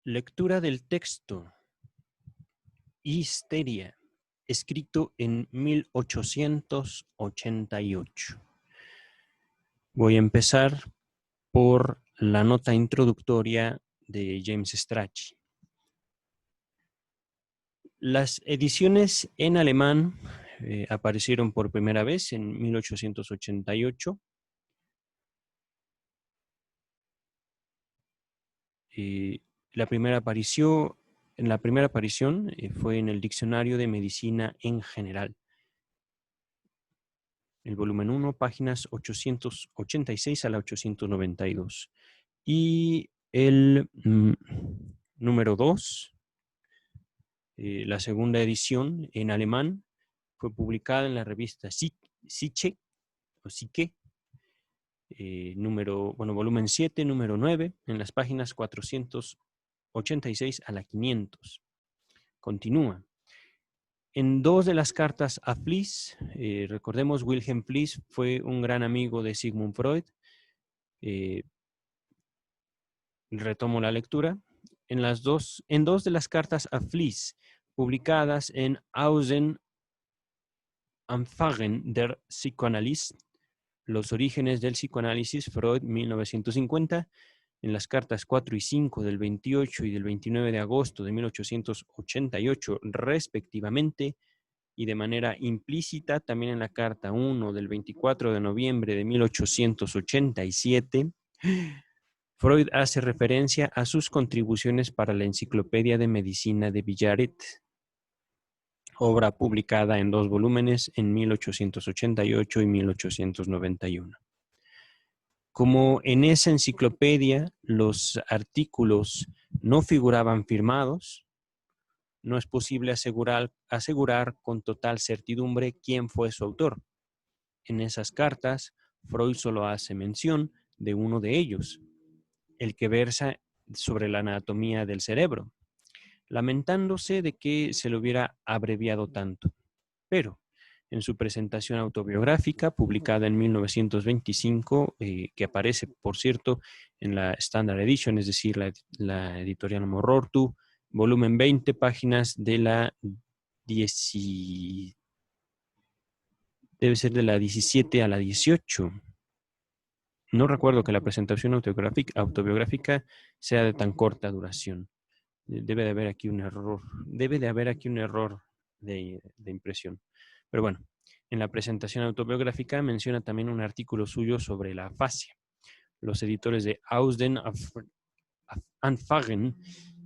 Lectura del texto. Histeria, escrito en 1888. Voy a empezar por la nota introductoria de James Strachey. Las ediciones en alemán aparecieron por primera vez en 1888. La primera aparición fue en el Diccionario de Medicina en General. El volumen 1, páginas 886 a la 892. Y el número 2, la segunda edición en alemán, fue publicada en la revista Psyche, o Psyche, volumen 7, número 9, en las páginas 486 a la 500. Continúa. En dos de las cartas a Fliess, recordemos, Wilhelm Fliess fue un gran amigo de Sigmund Freud. Retomo la lectura. En dos de las cartas a Fliess, publicadas en Außen Anfängen der Psychoanalyse, los orígenes del psicoanálisis, Freud, 1950, en las cartas 4 y 5 del 28 y del 29 de agosto de 1888, respectivamente, y de manera implícita también en la carta 1 del 24 de noviembre de 1887, Freud hace referencia a sus contribuciones para la Enciclopedia de Medicina de Villaret, obra publicada en 2 volúmenes en 1888 y 1891. Como en esa enciclopedia los artículos no figuraban firmados, no es posible asegurar con total certidumbre quién fue su autor. En esas cartas, Freud solo hace mención de uno de ellos, el que versa sobre la anatomía del cerebro, lamentándose de que se lo hubiera abreviado tanto. Pero en su presentación autobiográfica, publicada en 1925, que aparece, por cierto, en la Standard Edition, es decir, la editorial Morortu, volumen 20, páginas de la 17 a la 18. No recuerdo que la presentación autobiográfica sea de tan corta duración. Debe de haber aquí un error. De impresión. Pero bueno, en la presentación autobiográfica menciona también un artículo suyo sobre la afasia. Los editores de Außen Anfängen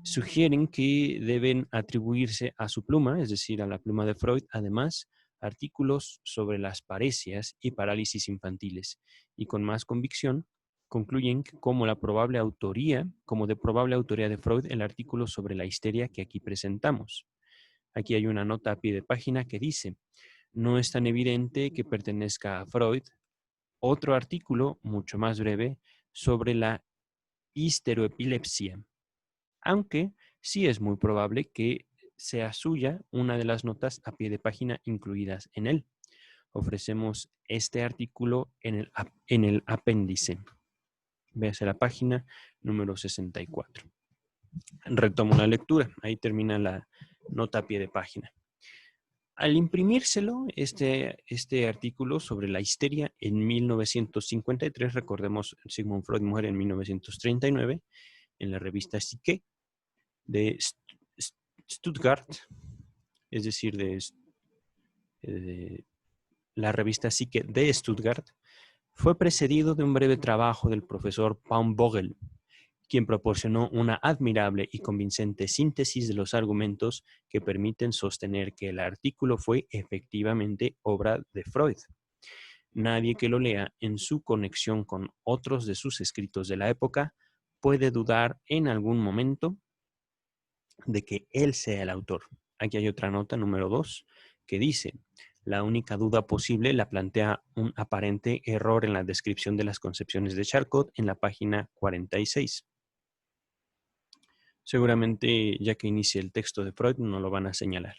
sugieren que deben atribuirse a su pluma, es decir, a la pluma de Freud, además, artículos sobre las paresias y parálisis infantiles, y con más convicción concluyen como de probable autoría de Freud el artículo sobre la histeria que aquí presentamos. Aquí hay una nota a pie de página que dice: no es tan evidente que pertenezca a Freud. Otro artículo, mucho más breve, sobre la histeroepilepsia, aunque sí es muy probable que sea suya una de las notas a pie de página incluidas en él. Ofrecemos este artículo en el apéndice. Véase la página número 64. Retomo la lectura. Ahí termina la nota a pie de página. Al imprimírselo, este artículo sobre la histeria en 1953, recordemos, Sigmund Freud muere en 1939, en la revista Psyche de Stuttgart, es decir, de la revista Psyche de Stuttgart, fue precedido de un breve trabajo del profesor Paul Vogel, quien proporcionó una admirable y convincente síntesis de los argumentos que permiten sostener que el artículo fue efectivamente obra de Freud. Nadie que lo lea en su conexión con otros de sus escritos de la época puede dudar en algún momento de que él sea el autor. Aquí hay otra nota, número 2, que dice: la única duda posible la plantea un aparente error en la descripción de las concepciones de Charcot en la página 46. Seguramente, ya que inicie el texto de Freud, no lo van a señalar.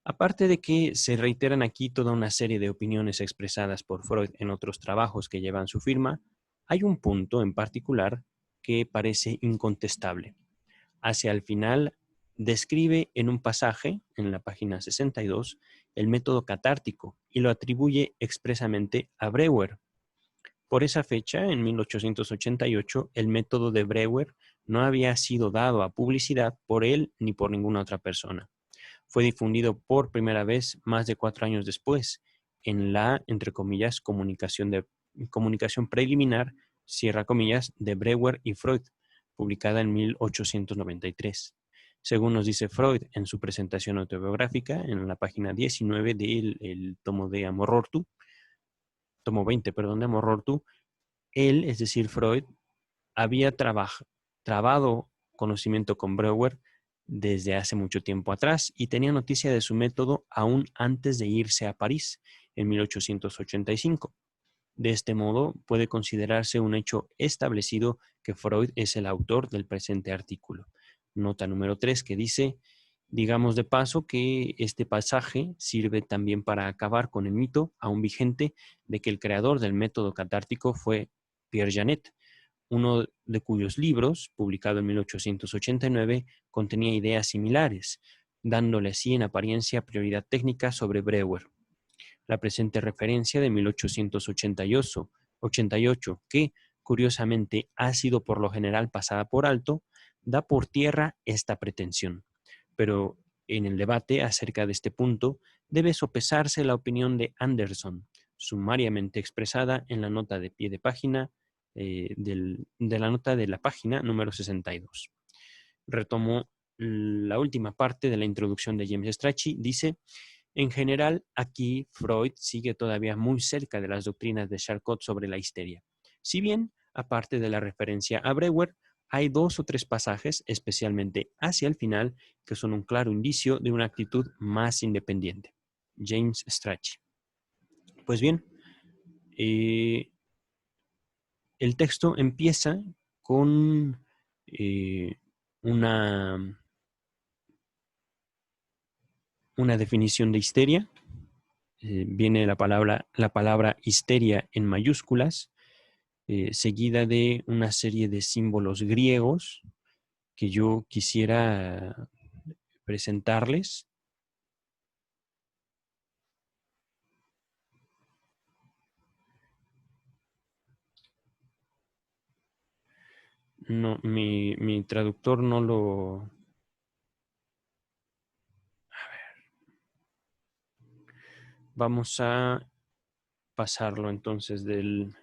Aparte de que se reiteran aquí toda una serie de opiniones expresadas por Freud en otros trabajos que llevan su firma, hay un punto en particular que parece incontestable. Hacia el final, describe en un pasaje, en la página 62, el método catártico y lo atribuye expresamente a Breuer. Por esa fecha, en 1888, el método de Breuer no había sido dado a publicidad por él ni por ninguna otra persona. Fue difundido por primera vez más de 4 años después, en la, entre comillas, comunicación preliminar, cierra comillas, de Breuer y Freud, publicada en 1893. Según nos dice Freud en su presentación autobiográfica, en la página 19 del tomo de Amor-Rortu, tomo 20, perdón, de Amor-Rortu, él, es decir, Freud, había trabado conocimiento con Breuer desde hace mucho tiempo atrás y tenía noticia de su método aún antes de irse a París en 1885. De este modo, puede considerarse un hecho establecido que Freud es el autor del presente artículo. Nota número 3 que dice, digamos de paso que este pasaje sirve también para acabar con el mito aún vigente de que el creador del método catártico fue Pierre Janet, uno de cuyos libros, publicado en 1889, contenía ideas similares, dándole así en apariencia prioridad técnica sobre Breuer. La presente referencia de 1888, que curiosamente ha sido por lo general pasada por alto, da por tierra esta pretensión. Pero en el debate acerca de este punto debe sopesarse la opinión de Anderson, sumariamente expresada en la nota de pie de página de la nota de la página número 62. Retomo la última parte de la introducción de James Strachey. Dice, en general, aquí Freud sigue todavía muy cerca de las doctrinas de Charcot sobre la histeria. Si bien, aparte de la referencia a Breuer, hay 2 o 3 pasajes, especialmente hacia el final, que son un claro indicio de una actitud más independiente. James Strachey. Pues bien, el texto empieza con una definición de histeria. Viene la palabra histeria en mayúsculas, seguida de una serie de símbolos griegos que yo quisiera presentarles. No, mi traductor no lo... Vamos a pasarlo entonces del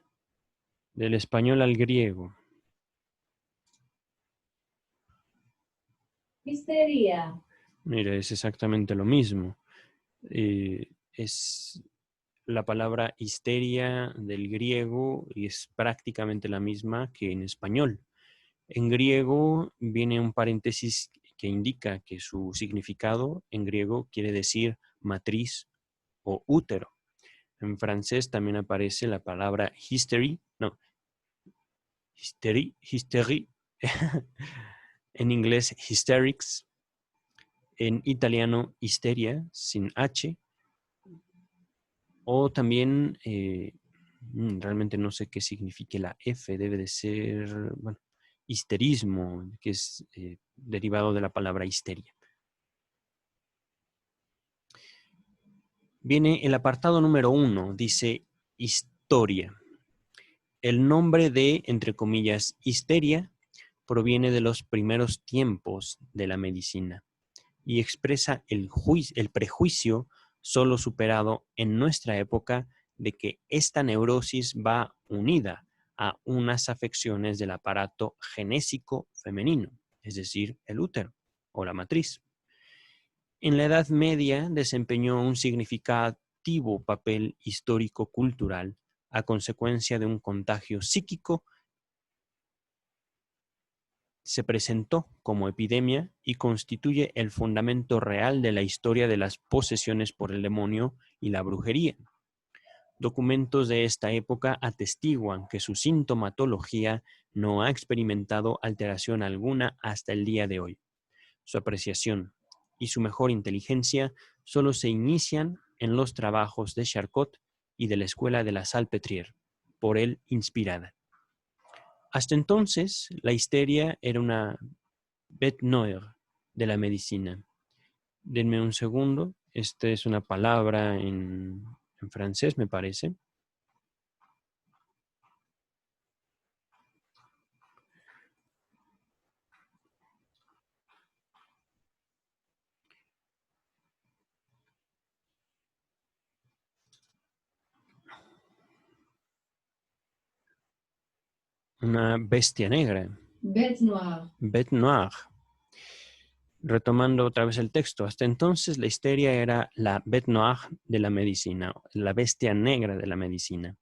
español al griego. Histeria. Mira, es exactamente lo mismo. Es la palabra histeria del griego y es prácticamente la misma que en español. En griego viene un paréntesis que indica que su significado en griego quiere decir matriz o útero. En francés también aparece la palabra hysterie. En inglés hysterics. En italiano histeria sin H. O también, realmente no sé qué signifique la F, debe de ser, bueno, histerismo, que es derivado de la palabra histeria. Viene el apartado número 1, dice historia. El nombre de, entre comillas, histeria, proviene de los primeros tiempos de la medicina y expresa el prejuicio solo superado en nuestra época de que esta neurosis va unida a unas afecciones del aparato genésico femenino, es decir, el útero o la matriz. En la Edad Media desempeñó un significativo papel histórico-cultural a consecuencia de un contagio psíquico. Se presentó como epidemia y constituye el fundamento real de la historia de las posesiones por el demonio y la brujería. Documentos de esta época atestiguan que su sintomatología no ha experimentado alteración alguna hasta el día de hoy. Su apreciación y su mejor inteligencia solo se inician en los trabajos de Charcot y de la escuela de la Salpêtrière, por él inspirada. Hasta entonces, la histeria era una bête noire de la medicina. Denme un segundo. Esta es una palabra en francés, me parece. Una bestia negra. Bête noire. Bête noire. Retomando otra vez el texto. Hasta entonces la histeria era la bête noire de la medicina, la bestia negra de la medicina.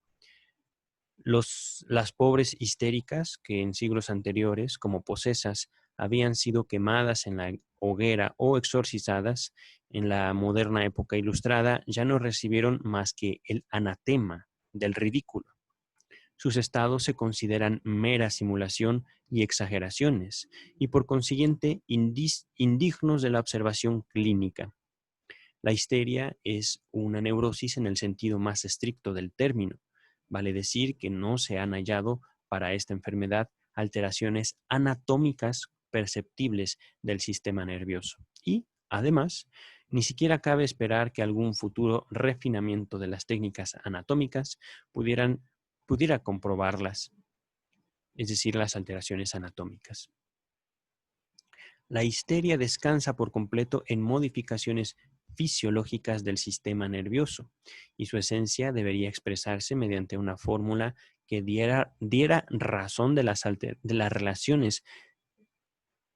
Las pobres histéricas que en siglos anteriores, como posesas, habían sido quemadas en la hoguera o exorcizadas, en la moderna época ilustrada ya no recibieron más que el anatema del ridículo. Sus estados se consideran mera simulación y exageraciones, y por consiguiente indignos de la observación clínica. La histeria es una neurosis en el sentido más estricto del término. Vale decir que no se han hallado para esta enfermedad alteraciones anatómicas perceptibles del sistema nervioso. Y, además, ni siquiera cabe esperar que algún futuro refinamiento de las técnicas anatómicas pudiera comprobarlas, es decir, las alteraciones anatómicas. La histeria descansa por completo en modificaciones fisiológicas del sistema nervioso y su esencia debería expresarse mediante una fórmula que diera razón de las relaciones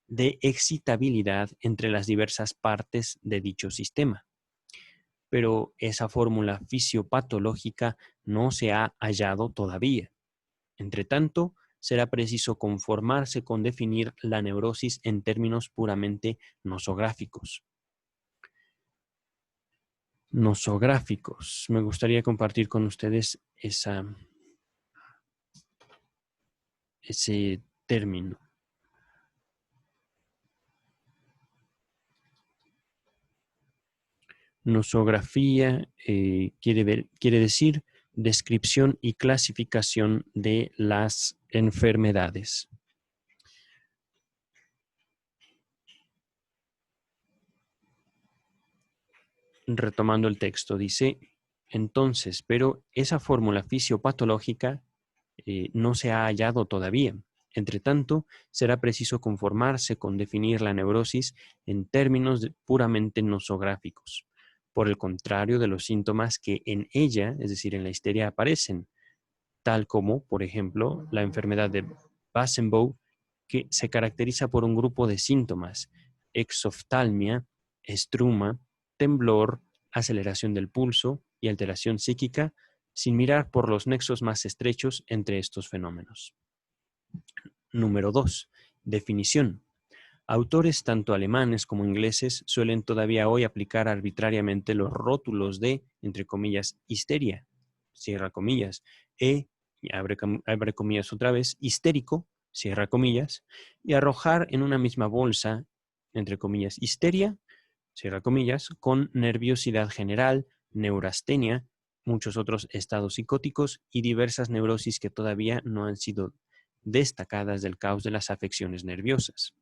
de excitabilidad entre las diversas partes de dicho sistema. Pero esa fórmula fisiopatológica no se ha hallado todavía. Entre tanto, será preciso conformarse con definir la neurosis en términos puramente nosográficos. Nosográficos. Me gustaría compartir con ustedes ese término. Nosografía quiere decir descripción y clasificación de las enfermedades. Retomando el texto, dice, entonces, pero esa fórmula fisiopatológica no se ha hallado todavía. Entre tanto, será preciso conformarse con definir la neurosis en términos puramente nosográficos, por el contrario de los síntomas que en ella, es decir, en la histeria, aparecen, tal como, por ejemplo, la enfermedad de Basenbow, que se caracteriza por un grupo de síntomas: exoftalmia, estruma, temblor, aceleración del pulso y alteración psíquica, sin mirar por los nexos más estrechos entre estos fenómenos. Número 2. Definición. Autores tanto alemanes como ingleses suelen todavía hoy aplicar arbitrariamente los rótulos de, entre comillas, histeria, cierra comillas, abre comillas otra vez, histérico, cierra comillas, y arrojar en una misma bolsa, entre comillas, histeria, cierra comillas, con nerviosidad general, neurastenia, muchos otros estados psicóticos y diversas neurosis que todavía no han sido destacadas del caos de las afecciones nerviosas.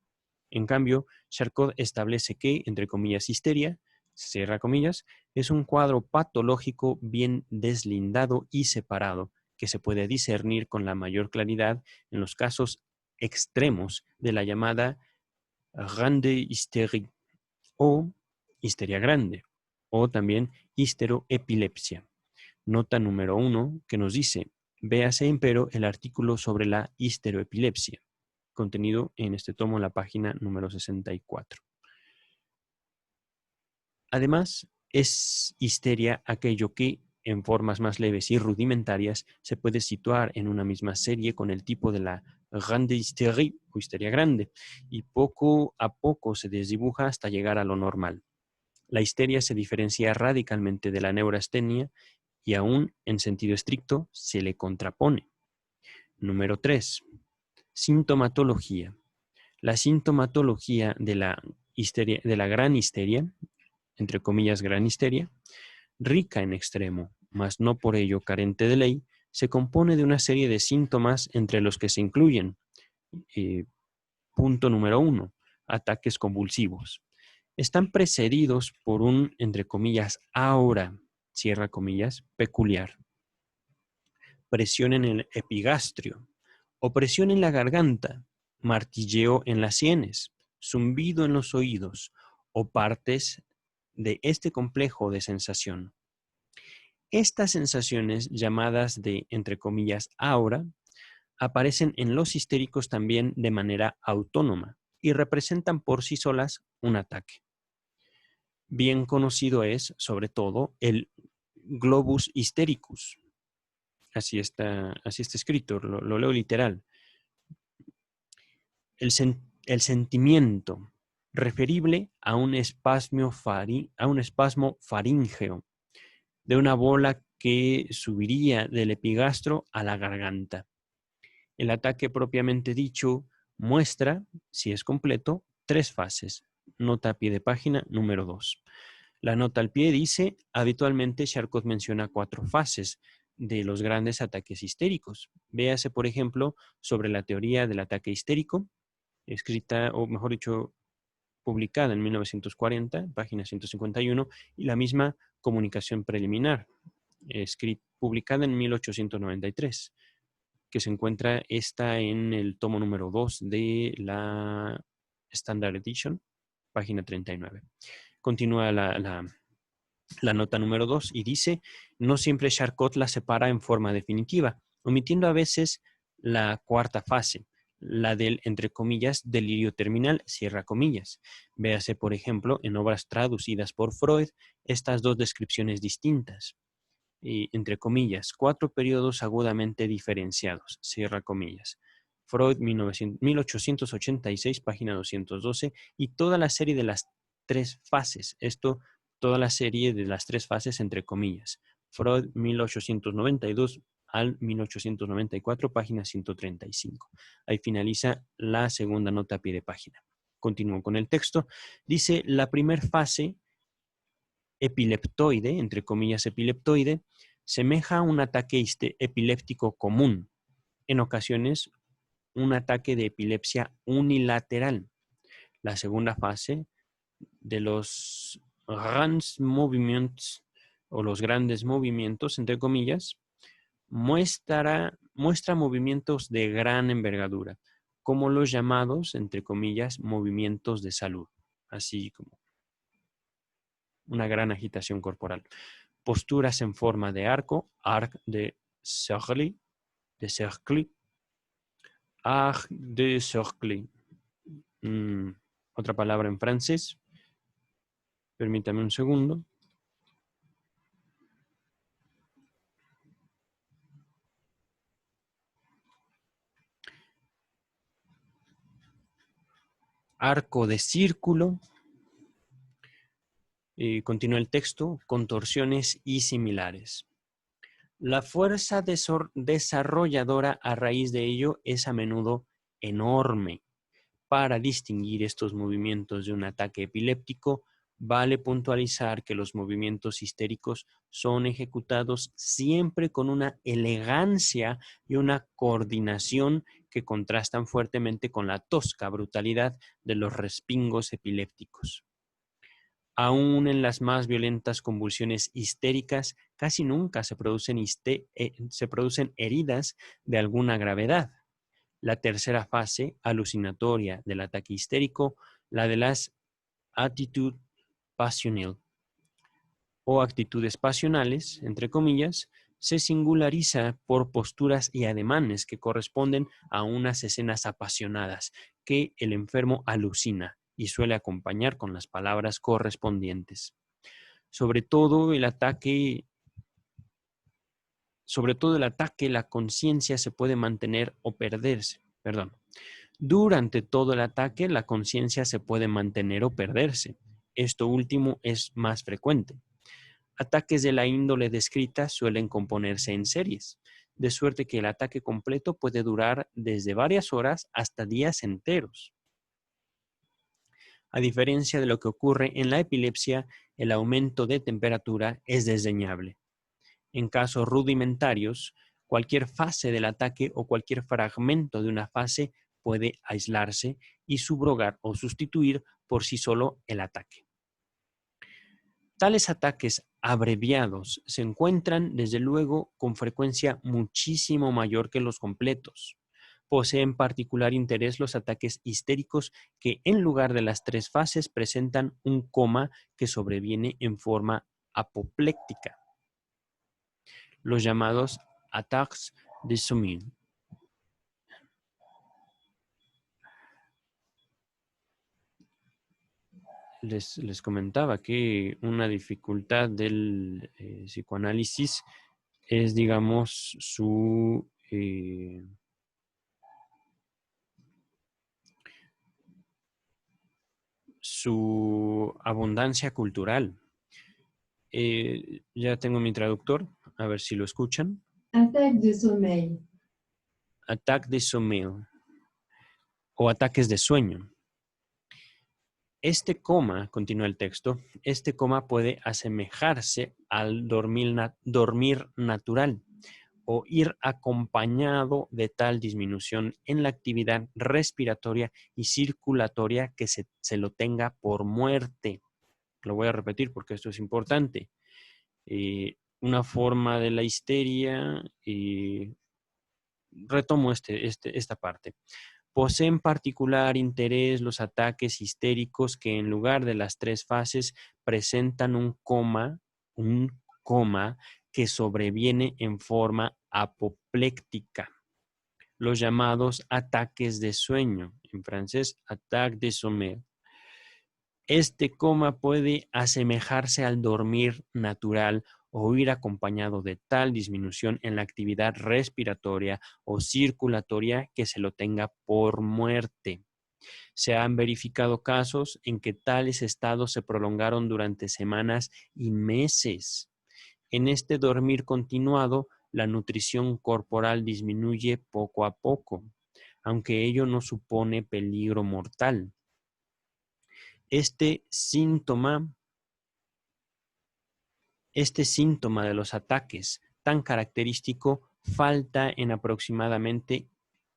En cambio, Charcot establece que, entre comillas, histeria, cierra comillas, es un cuadro patológico bien deslindado y separado, que se puede discernir con la mayor claridad en los casos extremos de la llamada grande hystérie o histeria grande, o también histeroepilepsia. Nota número 1 que nos dice, véase empero el artículo sobre la histeroepilepsia, contenido en este tomo en la página número 64. Además, es histeria aquello que, en formas más leves y rudimentarias, se puede situar en una misma serie con el tipo de la grande hystérie o histeria grande, y poco a poco se desdibuja hasta llegar a lo normal. La histeria se diferencia radicalmente de la neurastenia y aún, en sentido estricto, se le contrapone. Número 3. Sintomatología. La sintomatología de la gran histeria, entre comillas gran histeria, rica en extremo, mas no por ello carente de ley, se compone de una serie de síntomas entre los que se incluyen. Punto número 1. ataques convulsivos. Están precedidos por un, entre comillas, aura, cierra comillas, peculiar. Presión en el epigastrio, opresión en la garganta, martilleo en las sienes, zumbido en los oídos o partes de este complejo de sensación. Estas sensaciones, llamadas de, entre comillas, aura, aparecen en los histéricos también de manera autónoma y representan por sí solas un ataque. Bien conocido es, sobre todo, el globus hystericus. Así está escrito, lo leo literal. El sentimiento referible a un espasmo faríngeo de una bola que subiría del epigastro a la garganta. El ataque propiamente dicho muestra, si es completo, 3 fases. Nota a pie de página número 2. La nota al pie dice, habitualmente Charcot menciona 4 fases de los grandes ataques histéricos. Véase, por ejemplo, sobre la teoría del ataque histérico, escrita, o mejor dicho, publicada en 1940, página 151, y la misma comunicación preliminar, publicada en 1893, que se encuentra esta en el tomo número 2 de la Standard Edition, página 39. Continúa la nota número 2 y dice, no siempre Charcot la separa en forma definitiva, omitiendo a veces la cuarta fase, la del, entre comillas, delirio terminal, cierra comillas. Véase, por ejemplo, en obras traducidas por Freud, estas 2 descripciones distintas, y, entre comillas, 4 periodos agudamente diferenciados, cierra comillas. Freud, 1886, página 212, y toda la serie de las 3 fases, toda la serie de las 3 fases, entre comillas. Freud, 1892 al 1894, página 135. Ahí finaliza la segunda nota a pie de página. Continúo con el texto. Dice, la primera fase, epileptoide, entre comillas epileptoide, semeja a un ataque epiléptico común. En ocasiones, un ataque de epilepsia unilateral. La segunda fase de los grands moviments, o los grandes movimientos, entre comillas, muestra movimientos de gran envergadura, como los llamados, entre comillas, movimientos de salud, así como una gran agitación corporal. Posturas en forma de arco, arc de cercle, arc de cercle. Otra palabra en francés. Permítame un segundo. Arco de círculo. Continúa el texto, contorsiones y similares. La fuerza desarrolladora a raíz de ello es a menudo enorme. Para distinguir estos movimientos de un ataque epiléptico, vale puntualizar que los movimientos histéricos son ejecutados siempre con una elegancia y una coordinación que contrastan fuertemente con la tosca brutalidad de los respingos epilépticos. Aún en las más violentas convulsiones histéricas, casi nunca se producen heridas de alguna gravedad. La tercera fase alucinatoria del ataque histérico, la de las attitudes passionnelles o actitudes pasionales, entre comillas, se singulariza por posturas y ademanes que corresponden a unas escenas apasionadas que el enfermo alucina y suele acompañar con las palabras correspondientes. Sobre todo el ataque, la conciencia se puede mantener o perderse. Durante todo el ataque, la conciencia se puede mantener o perderse. Esto último es más frecuente. Ataques de la índole descrita suelen componerse en series, de suerte que el ataque completo puede durar desde varias horas hasta días enteros. A diferencia de lo que ocurre en la epilepsia, el aumento de temperatura es desdeñable. En casos rudimentarios, cualquier fase del ataque o cualquier fragmento de una fase puede aislarse y subrogar o sustituir por sí solo el ataque. Tales ataques abreviados se encuentran, desde luego, con frecuencia muchísimo mayor que los completos. Poseen particular interés los ataques histéricos que, en lugar de las 3 fases, presentan un coma que sobreviene en forma apopléctica, los llamados ataques de sommeil. Les comentaba que una dificultad del psicoanálisis es, digamos, su abundancia cultural. Ya tengo mi traductor, a ver si lo escuchan. Attaque de sommeil. Ataque de sommeil o ataques de sueño. Este coma, continúa el texto, este coma puede asemejarse al dormir natural o ir acompañado de tal disminución en la actividad respiratoria y circulatoria que se lo tenga por muerte. Lo voy a repetir porque esto es importante. Una forma de la histeria, retomo esta parte. Poseen particular interés los ataques histéricos que, en lugar de las 3 fases, presentan un coma que sobreviene en forma apopléctica, los llamados ataques de sueño, en francés, attaque de sommeil. Este coma puede asemejarse al dormir natural o ir acompañado de tal disminución en la actividad respiratoria o circulatoria que se lo tenga por muerte. Se han verificado casos en que tales estados se prolongaron durante semanas y meses. En este dormir continuado, la nutrición corporal disminuye poco a poco, aunque ello no supone peligro mortal. Este síntoma de los ataques tan característico falta en aproximadamente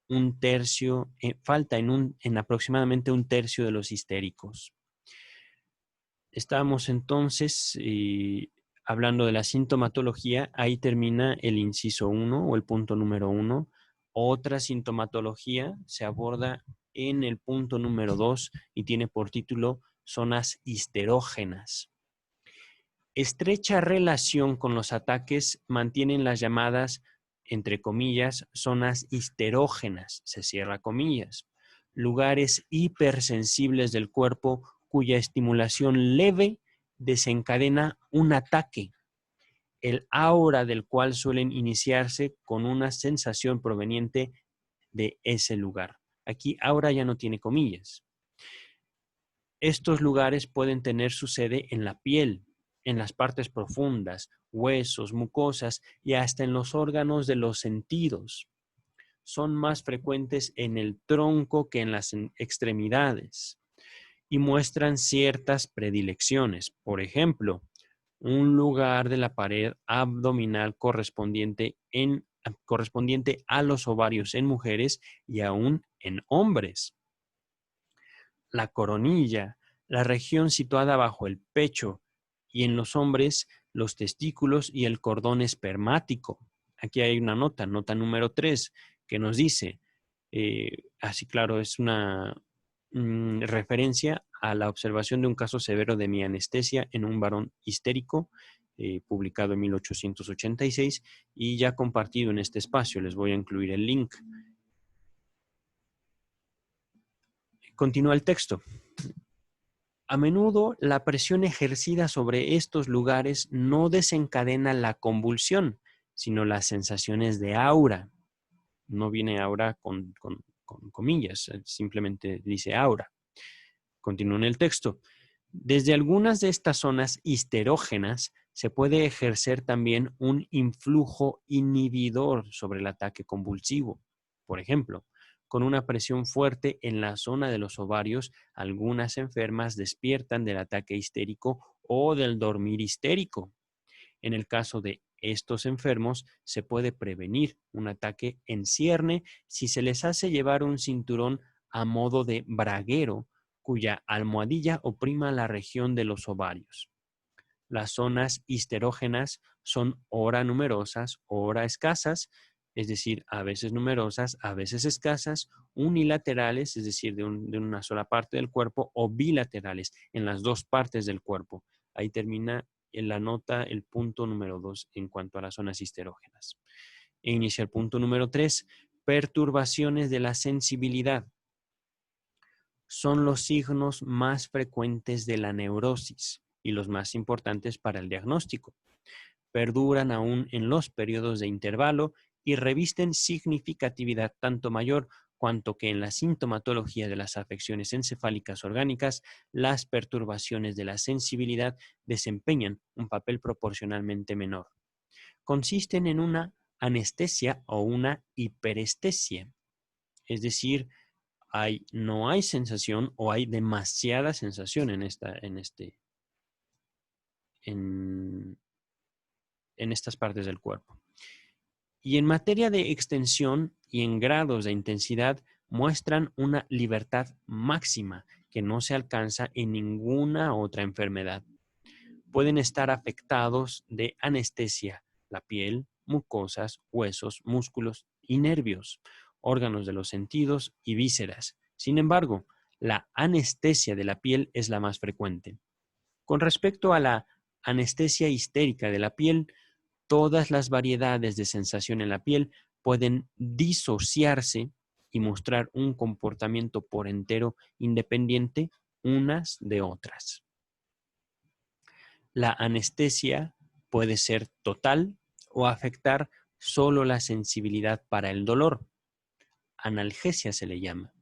un tercio de los histéricos. Estamos entonces hablando de la sintomatología. Ahí termina el inciso 1 o el punto número 1. Otra sintomatología se aborda en el punto número 2 y tiene por título zonas histerógenas. Estrecha relación con los ataques mantienen las llamadas, entre comillas, zonas histerógenas, se cierra comillas, lugares hipersensibles del cuerpo cuya estimulación leve desencadena un ataque, el aura del cual suelen iniciarse con una sensación proveniente de ese lugar. Aquí aura ya no tiene comillas. Estos lugares pueden tener su sede en la piel, en las partes profundas, huesos, mucosas y hasta en los órganos de los sentidos. Son más frecuentes en el tronco que en las extremidades y muestran ciertas predilecciones. Por ejemplo, un lugar de la pared abdominal correspondiente a los ovarios en mujeres y aún en hombres. La coronilla, la región situada bajo el pecho, y en los hombres los testículos y el cordón espermático. Aquí hay una nota número 3, que nos dice, así claro, es una referencia a la observación de un caso severo de mianestesia en un varón histérico, publicado en 1886 y ya compartido en este espacio. Les voy a incluir el link. Continúa el texto. A menudo la presión ejercida sobre estos lugares no desencadena la convulsión, sino las sensaciones de aura. No viene aura con comillas, simplemente dice aura. Continúa en el texto. Desde algunas de estas zonas histerógenas se puede ejercer también un influjo inhibidor sobre el ataque convulsivo. Por ejemplo, con una presión fuerte en la zona de los ovarios, algunas enfermas despiertan del ataque histérico o del dormir histérico. En el caso de estos enfermos se puede prevenir un ataque en cierne si se les hace llevar un cinturón a modo de braguero, cuya almohadilla oprima la región de los ovarios. Las zonas histerógenas son ora numerosas, ora escasas, es decir, a veces numerosas, a veces escasas, unilaterales, es decir, de una sola parte del cuerpo, o bilaterales, en las dos partes del cuerpo. Ahí termina en la nota el punto número 2 en cuanto a las zonas histerógenas. E inicia el punto número 3, perturbaciones de la sensibilidad. Son los signos más frecuentes de la neurosis y los más importantes para el diagnóstico. Perduran aún en los periodos de intervalo y revisten significatividad tanto mayor cuanto que en la sintomatología de las afecciones encefálicas orgánicas, las perturbaciones de la sensibilidad desempeñan un papel proporcionalmente menor. Consisten en una anestesia o una hiperestesia, es decir, no hay sensación o hay demasiada sensación en estas partes del cuerpo. Y en materia de extensión y en grados de intensidad muestran una libertad máxima que no se alcanza en ninguna otra enfermedad. Pueden estar afectados de anestesia la piel, mucosas, huesos, músculos y nervios, órganos de los sentidos y vísceras. Sin embargo, la anestesia de la piel es la más frecuente. Con respecto a la anestesia histérica de la piel, todas las variedades de sensación en la piel pueden disociarse y mostrar un comportamiento por entero independiente unas de otras. La anestesia puede ser total o afectar solo la sensibilidad para el dolor. Analgesia se le llama,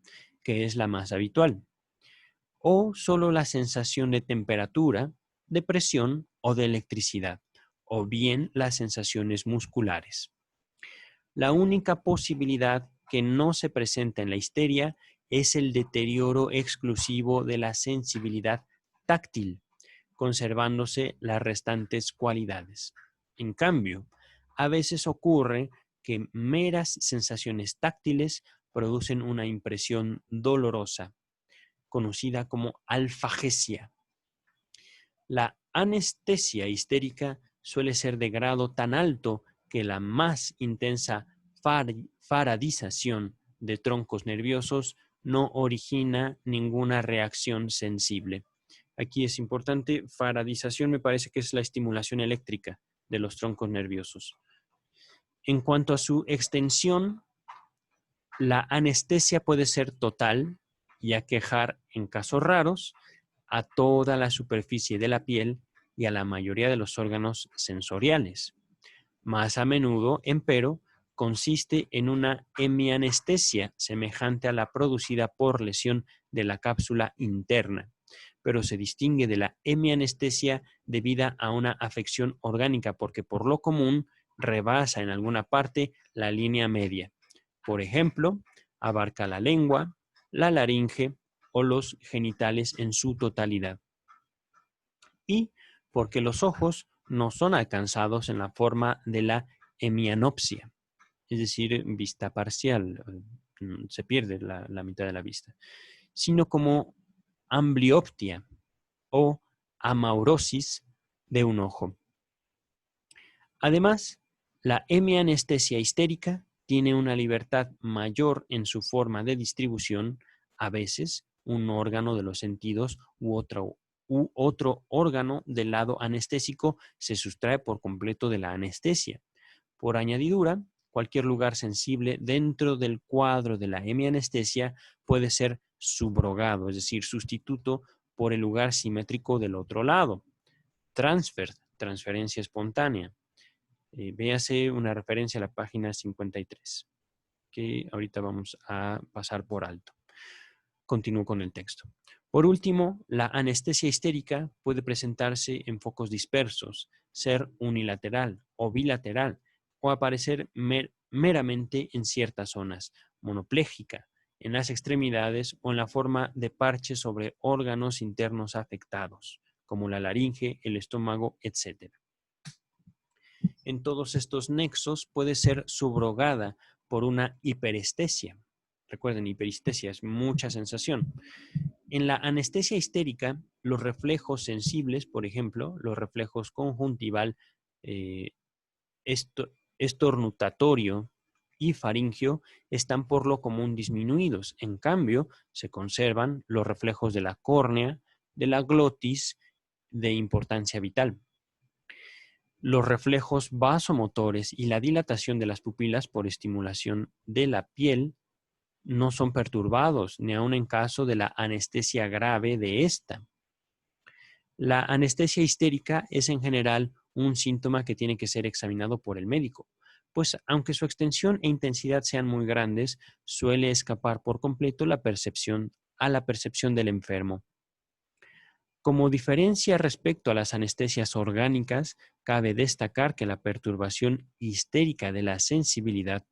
que es la más habitual. O solo la sensación de temperatura, de presión o de electricidad, o bien las sensaciones musculares. La única posibilidad que no se presenta en la histeria es el deterioro exclusivo de la sensibilidad táctil, conservándose las restantes cualidades. En cambio, a veces ocurre que meras sensaciones táctiles producen una impresión dolorosa, conocida como alfagesia. La anestesia histérica suele ser de grado tan alto que la más intensa faradización de troncos nerviosos no origina ninguna reacción sensible. Aquí es importante, faradización me parece que es la estimulación eléctrica de los troncos nerviosos. En cuanto a su extensión, la anestesia puede ser total y aquejar, en casos raros, a toda la superficie de la piel y a la mayoría de los órganos sensoriales. Más a menudo, empero, consiste en una hemianestesia semejante a la producida por lesión de la cápsula interna, pero se distingue de la hemianestesia debida a una afección orgánica porque por lo común rebasa en alguna parte la línea media. Por ejemplo, abarca la lengua, la laringe o los genitales en su totalidad. Y porque los ojos no son alcanzados en la forma de la hemianopsia, es decir, vista parcial, se pierde la mitad de la vista, sino como amblioptia o amaurosis de un ojo. Además, la hemianestesia histérica tiene una libertad mayor en su forma de distribución, a veces un órgano de los sentidos u otro órgano del lado anestésico se sustrae por completo de la anestesia. Por añadidura, cualquier lugar sensible dentro del cuadro de la hemianestesia puede ser subrogado, es decir, sustituto por el lugar simétrico del otro lado. Transferencia espontánea. Véase una referencia a la página 53, que ahorita vamos a pasar por alto. Continúo con el texto. Por último, la anestesia histérica puede presentarse en focos dispersos, ser unilateral o bilateral, o aparecer meramente en ciertas zonas, monopléjica, en las extremidades o en la forma de parche sobre órganos internos afectados, como la laringe, el estómago, etc. en todos estos nexos puede ser subrogada por una hiperestesia. Recuerden, hiperestesia es mucha sensación. En la anestesia histérica, los reflejos sensibles, por ejemplo, los reflejos conjuntival, estornutatorio y faringio, están por lo común disminuidos. En cambio, se conservan los reflejos de la córnea, de la glotis, de importancia vital. Los reflejos vasomotores y la dilatación de las pupilas por estimulación de la piel no son perturbados, ni aun en caso de la anestesia grave de esta. La anestesia histérica es en general un síntoma que tiene que ser examinado por el médico, pues aunque su extensión e intensidad sean muy grandes, suele escapar por completo la percepción del enfermo. Como diferencia respecto a las anestesias orgánicas, cabe destacar que la perturbación histérica de la sensibilidad,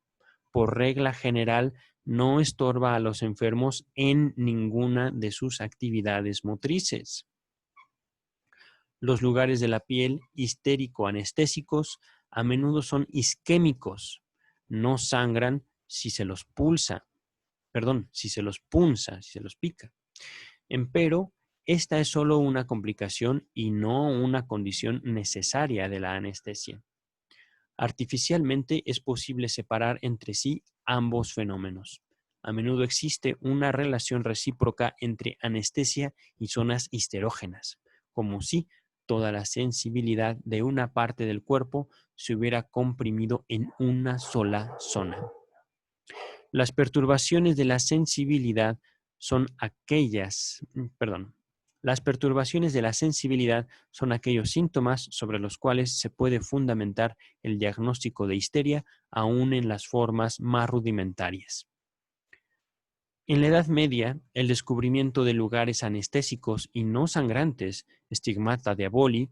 por regla general, no estorba a los enfermos en ninguna de sus actividades motrices. Los lugares de la piel histérico-anestésicos a menudo son isquémicos, no sangran si se los punza, si se los pica. Empero, esta es solo una complicación y no una condición necesaria de la anestesia. Artificialmente es posible separar entre sí ambos fenómenos. A menudo existe una relación recíproca entre anestesia y zonas histerógenas, como si toda la sensibilidad de una parte del cuerpo se hubiera comprimido en una sola zona. Las perturbaciones de la sensibilidad son aquellos síntomas sobre los cuales se puede fundamentar el diagnóstico de histeria, aún en las formas más rudimentarias. En la Edad Media, el descubrimiento de lugares anestésicos y no sangrantes, stigmata diaboli,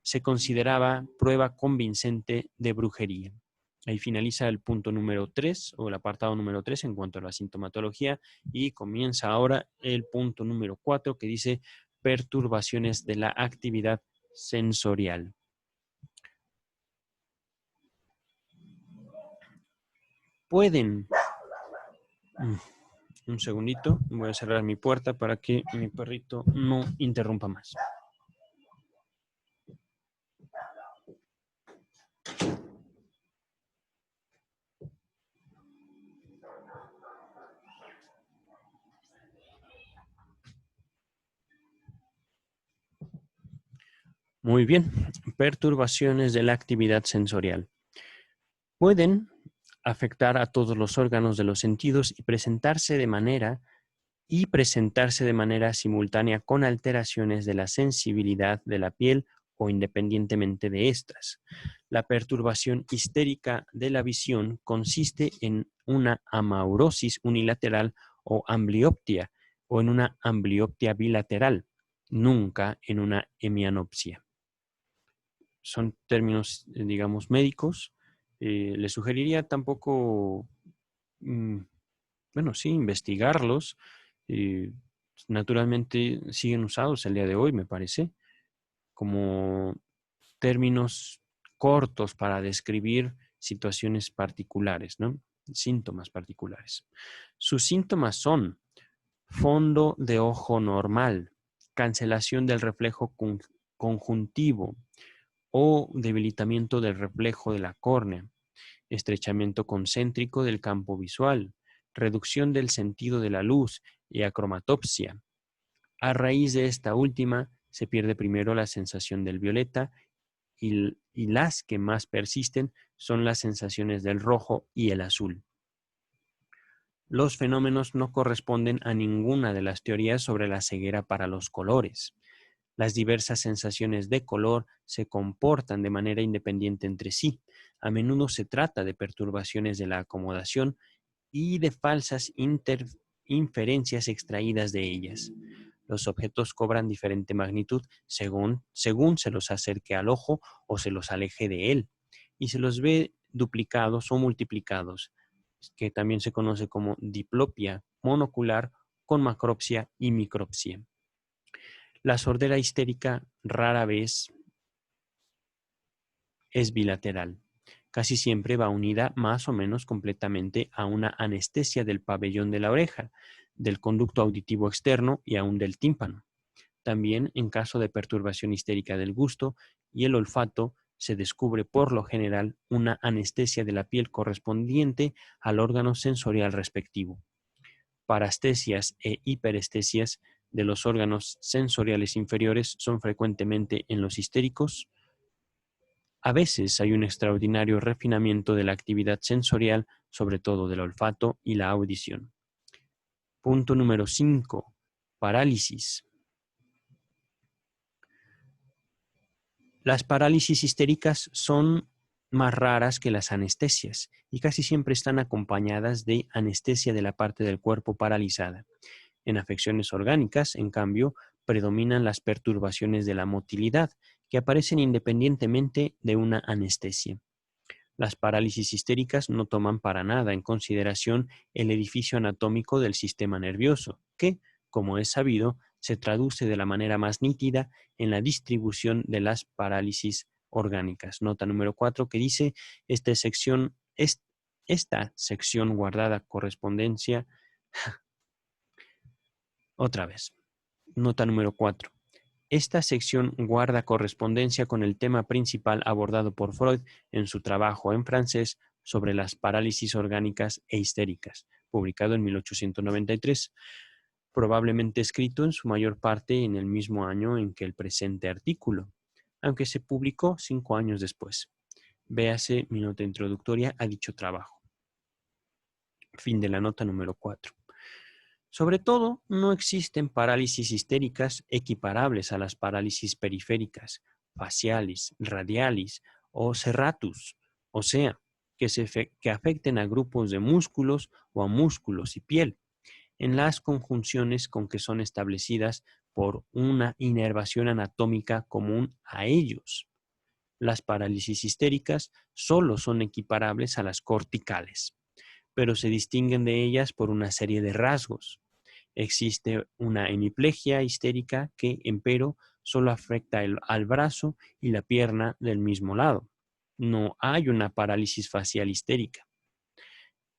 se consideraba prueba convincente de brujería. Ahí finaliza el punto número 3 o el apartado número 3 en cuanto a la sintomatología y comienza ahora el punto número 4 que dice perturbaciones de la actividad sensorial. Pueden... Un segundito, voy a cerrar mi puerta para que mi perrito no interrumpa más. Muy bien, perturbaciones de la actividad sensorial. Pueden afectar a todos los órganos de los sentidos y presentarse de manera simultánea con alteraciones de la sensibilidad de la piel o independientemente de estas. La perturbación histérica de la visión consiste en una amaurosis unilateral o amblioptia o en una amblioptia bilateral, nunca en una hemianopsia. Son términos, digamos, médicos. Le sugeriría tampoco, investigarlos. Naturalmente siguen usados el día de hoy, me parece, como términos cortos para describir situaciones particulares, ¿no? Síntomas particulares. Sus síntomas son fondo de ojo normal, cancelación del reflejo conjuntivo o debilitamiento del reflejo de la córnea, estrechamiento concéntrico del campo visual, reducción del sentido de la luz y acromatopsia. A raíz de esta última, se pierde primero la sensación del violeta y las que más persisten son las sensaciones del rojo y el azul. Los fenómenos no corresponden a ninguna de las teorías sobre la ceguera para los colores. Las diversas sensaciones de color se comportan de manera independiente entre sí. A menudo se trata de perturbaciones de la acomodación y de falsas inferencias extraídas de ellas. Los objetos cobran diferente magnitud según se los acerque al ojo o se los aleje de él, y se los ve duplicados o multiplicados, que también se conoce como diplopia monocular con macropsia y micropsia. La sordera histérica rara vez es bilateral. Casi siempre va unida más o menos completamente a una anestesia del pabellón de la oreja, del conducto auditivo externo y aún del tímpano. También, en caso de perturbación histérica del gusto y el olfato, se descubre por lo general una anestesia de la piel correspondiente al órgano sensorial respectivo. Parastesias e hiperestesias de los órganos sensoriales inferiores son frecuentemente en los histéricos. A veces hay un extraordinario refinamiento de la actividad sensorial, sobre todo del olfato y la audición. Punto número 5. Parálisis. Las parálisis histéricas son más raras que las anestesias y casi siempre están acompañadas de anestesia de la parte del cuerpo paralizada. En afecciones orgánicas, en cambio, predominan las perturbaciones de la motilidad, que aparecen independientemente de una anestesia. Las parálisis histéricas no toman para nada en consideración el edificio anatómico del sistema nervioso, que, como es sabido, se traduce de la manera más nítida en la distribución de las parálisis orgánicas. Nota número 4 que dice, esta sección guardada correspondencia. Otra vez. Nota número 4. Esta sección guarda correspondencia con el tema principal abordado por Freud en su trabajo en francés sobre las parálisis orgánicas e histéricas, publicado en 1893, probablemente escrito en su mayor parte en el mismo año en que el presente artículo, aunque se publicó 5 años después. Véase mi nota introductoria a dicho trabajo. Fin de la nota número 4. Sobre todo, no existen parálisis histéricas equiparables a las parálisis periféricas, facialis, radialis o serratus, o sea, que afecten a grupos de músculos o a músculos y piel, en las conjunciones con que son establecidas por una inervación anatómica común a ellos. Las parálisis histéricas solo son equiparables a las corticales, pero se distinguen de ellas por una serie de rasgos. Existe una hemiplegia histérica que, empero, solo afecta al brazo y la pierna del mismo lado. No hay una parálisis facial histérica.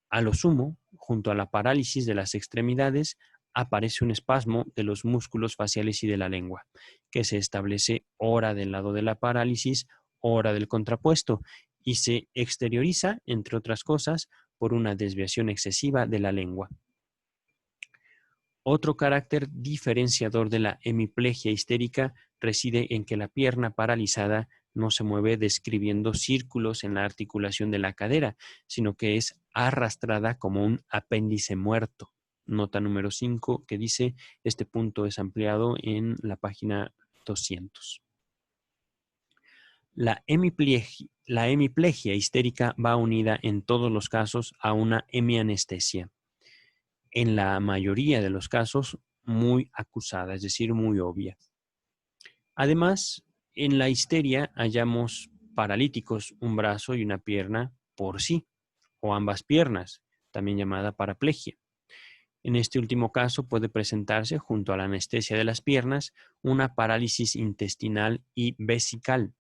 A lo sumo, junto a la parálisis de las extremidades, aparece un espasmo de los músculos faciales y de la lengua, que se establece ora del lado de la parálisis, ora del contrapuesto, y se exterioriza, entre otras cosas, por una desviación excesiva de la lengua. Otro carácter diferenciador de la hemiplegia histérica reside en que la pierna paralizada no se mueve describiendo círculos en la articulación de la cadera, sino que es arrastrada como un apéndice muerto. Nota número 5 que dice, este punto es ampliado en la página 200. La hemiplegia histérica va unida en todos los casos a una hemianestesia. En la mayoría de los casos, muy acusada, es decir, muy obvia. Además, en la histeria hallamos paralíticos, un brazo y una pierna por sí, o ambas piernas, también llamada paraplegia. En este último caso puede presentarse, junto a la anestesia de las piernas, una parálisis intestinal y vesical,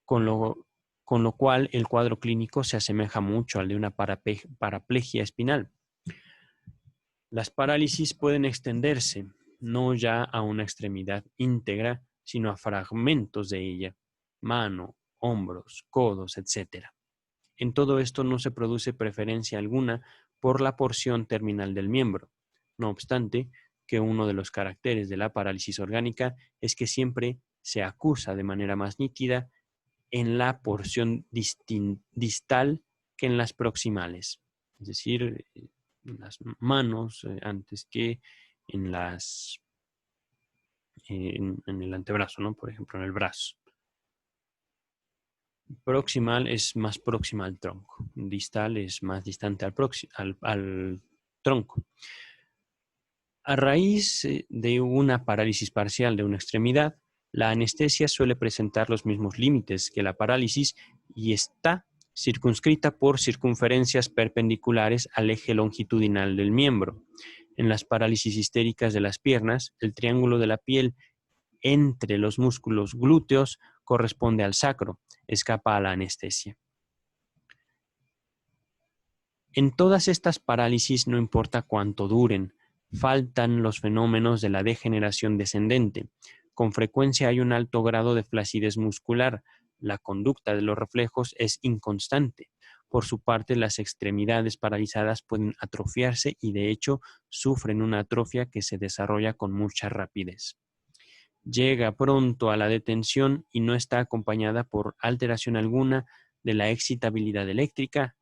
con lo cual el cuadro clínico se asemeja mucho al de una paraplegia espinal. Las parálisis pueden extenderse no ya a una extremidad íntegra, sino a fragmentos de ella, mano, hombros, codos, etc. En todo esto no se produce preferencia alguna por la porción terminal del miembro. No obstante, que uno de los caracteres de la parálisis orgánica es que siempre se acusa de manera más nítida en la porción distal que en las proximales, es decir, en las manos antes que en el antebrazo, ¿no? Por ejemplo, en el brazo. Proximal es más próxima al tronco, distal es más distante al tronco. A raíz de una parálisis parcial de una extremidad, la anestesia suele presentar los mismos límites que la parálisis y está circunscrita por circunferencias perpendiculares al eje longitudinal del miembro. En las parálisis histéricas de las piernas, el triángulo de la piel entre los músculos glúteos corresponde al sacro, escapa a la anestesia. En todas estas parálisis, no importa cuánto duren, faltan los fenómenos de la degeneración descendente. Con frecuencia hay un alto grado de flacidez muscular. La conducta de los reflejos es inconstante. Por su parte, las extremidades paralizadas pueden atrofiarse y, de hecho, sufren una atrofia que se desarrolla con mucha rapidez. Llega pronto a la detención y no está acompañada por alteración alguna de la excitabilidad eléctrica.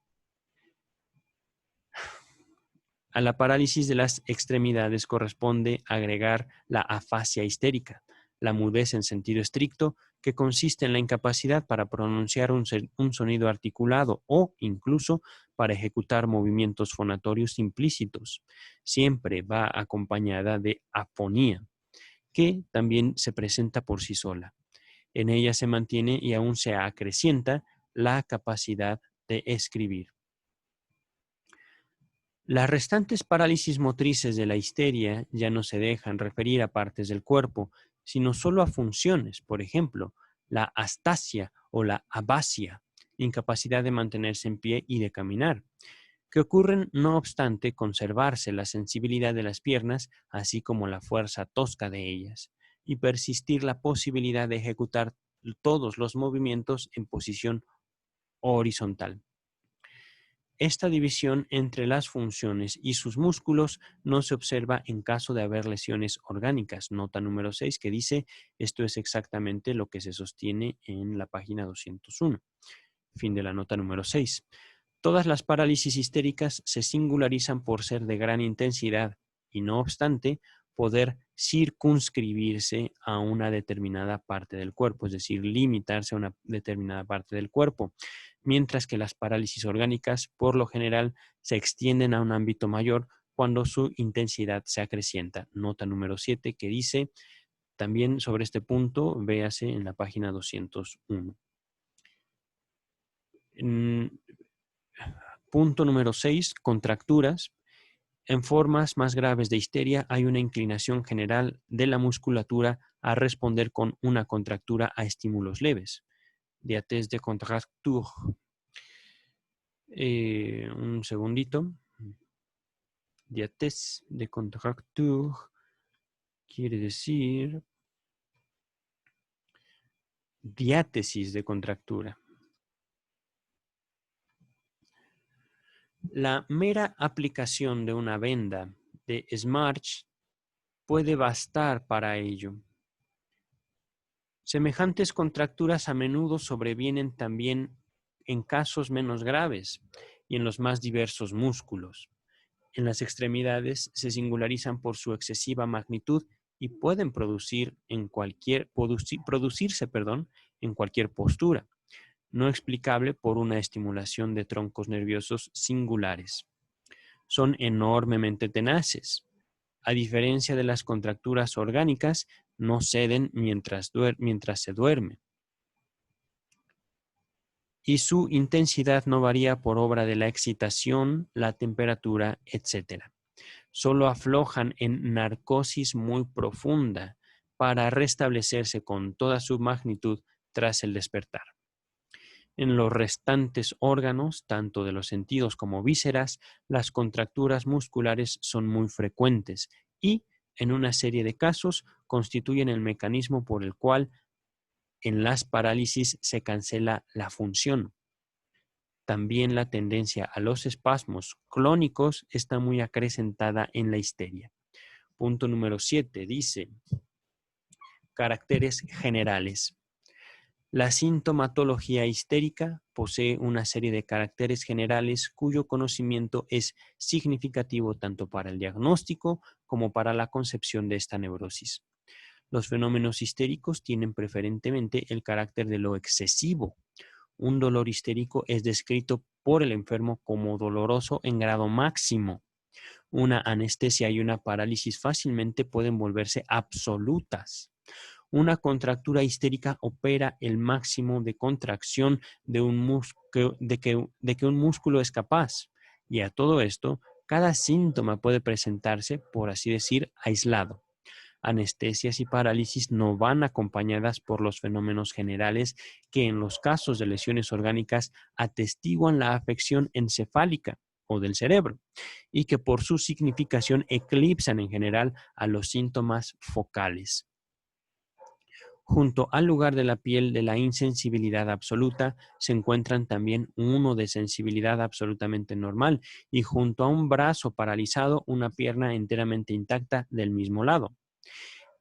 A la parálisis de las extremidades corresponde agregar la afasia histérica, la mudez en sentido estricto, que consiste en la incapacidad para pronunciar un sonido articulado o incluso para ejecutar movimientos fonatorios implícitos. Siempre va acompañada de afonía, que también se presenta por sí sola. En ella se mantiene y aún se acrecienta la capacidad de escribir. Las restantes parálisis motrices de la histeria ya no se dejan referir a partes del cuerpo, sino solo a funciones, por ejemplo, la astasia o la abasia, incapacidad de mantenerse en pie y de caminar, que ocurren no obstante conservarse la sensibilidad de las piernas, así como la fuerza tosca de ellas, y persistir la posibilidad de ejecutar todos los movimientos en posición horizontal. Esta división entre las funciones y sus músculos no se observa en caso de haber lesiones orgánicas. Nota número 6 que dice, esto es exactamente lo que se sostiene en la página 201. Fin de la nota número 6. Todas las parálisis histéricas se singularizan por ser de gran intensidad y, no obstante, poder circunscribirse a una determinada parte del cuerpo, es decir, limitarse a una determinada parte del cuerpo, mientras que las parálisis orgánicas, por lo general, se extienden a un ámbito mayor cuando su intensidad se acrecienta. Nota número 7 que dice, también sobre este punto, véase en la página 201. Punto número 6, contracturas. En formas más graves de histeria hay una inclinación general de la musculatura a responder con una contractura a estímulos leves. Diathèse de contracture. Un segundito. Diathèse de contracture quiere decir diátesis de contractura. La mera aplicación de una venda de Smarch puede bastar para ello. Semejantes contracturas a menudo sobrevienen también en casos menos graves y en los más diversos músculos. En las extremidades se singularizan por su excesiva magnitud y pueden producirse en cualquier postura, no explicable por una estimulación de troncos nerviosos singulares. Son enormemente tenaces. A diferencia de las contracturas orgánicas, no ceden mientras se duerme. Y su intensidad no varía por obra de la excitación, la temperatura, etc. Solo aflojan en narcosis muy profunda para restablecerse con toda su magnitud tras el despertar. En los restantes órganos, tanto de los sentidos como vísceras, las contracturas musculares son muy frecuentes y, en una serie de casos, constituyen el mecanismo por el cual en las parálisis se cancela la función. También la tendencia a los espasmos clónicos está muy acrecentada en la histeria. Punto número 7 dice, caracteres generales. La sintomatología histérica posee una serie de caracteres generales cuyo conocimiento es significativo tanto para el diagnóstico como para la concepción de esta neurosis. Los fenómenos histéricos tienen preferentemente el carácter de lo excesivo. Un dolor histérico es descrito por el enfermo como doloroso en grado máximo. Una anestesia y una parálisis fácilmente pueden volverse absolutas. Una contractura histérica opera el máximo de contracción de que un músculo es capaz. Y a todo esto, cada síntoma puede presentarse, por así decir, aislado. Anestesias y parálisis no van acompañadas por los fenómenos generales que en los casos de lesiones orgánicas atestiguan la afección encefálica o del cerebro y que por su significación eclipsan en general a los síntomas focales. Junto al lugar de la piel de la insensibilidad absoluta se encuentran también uno de sensibilidad absolutamente normal y junto a un brazo paralizado una pierna enteramente intacta del mismo lado.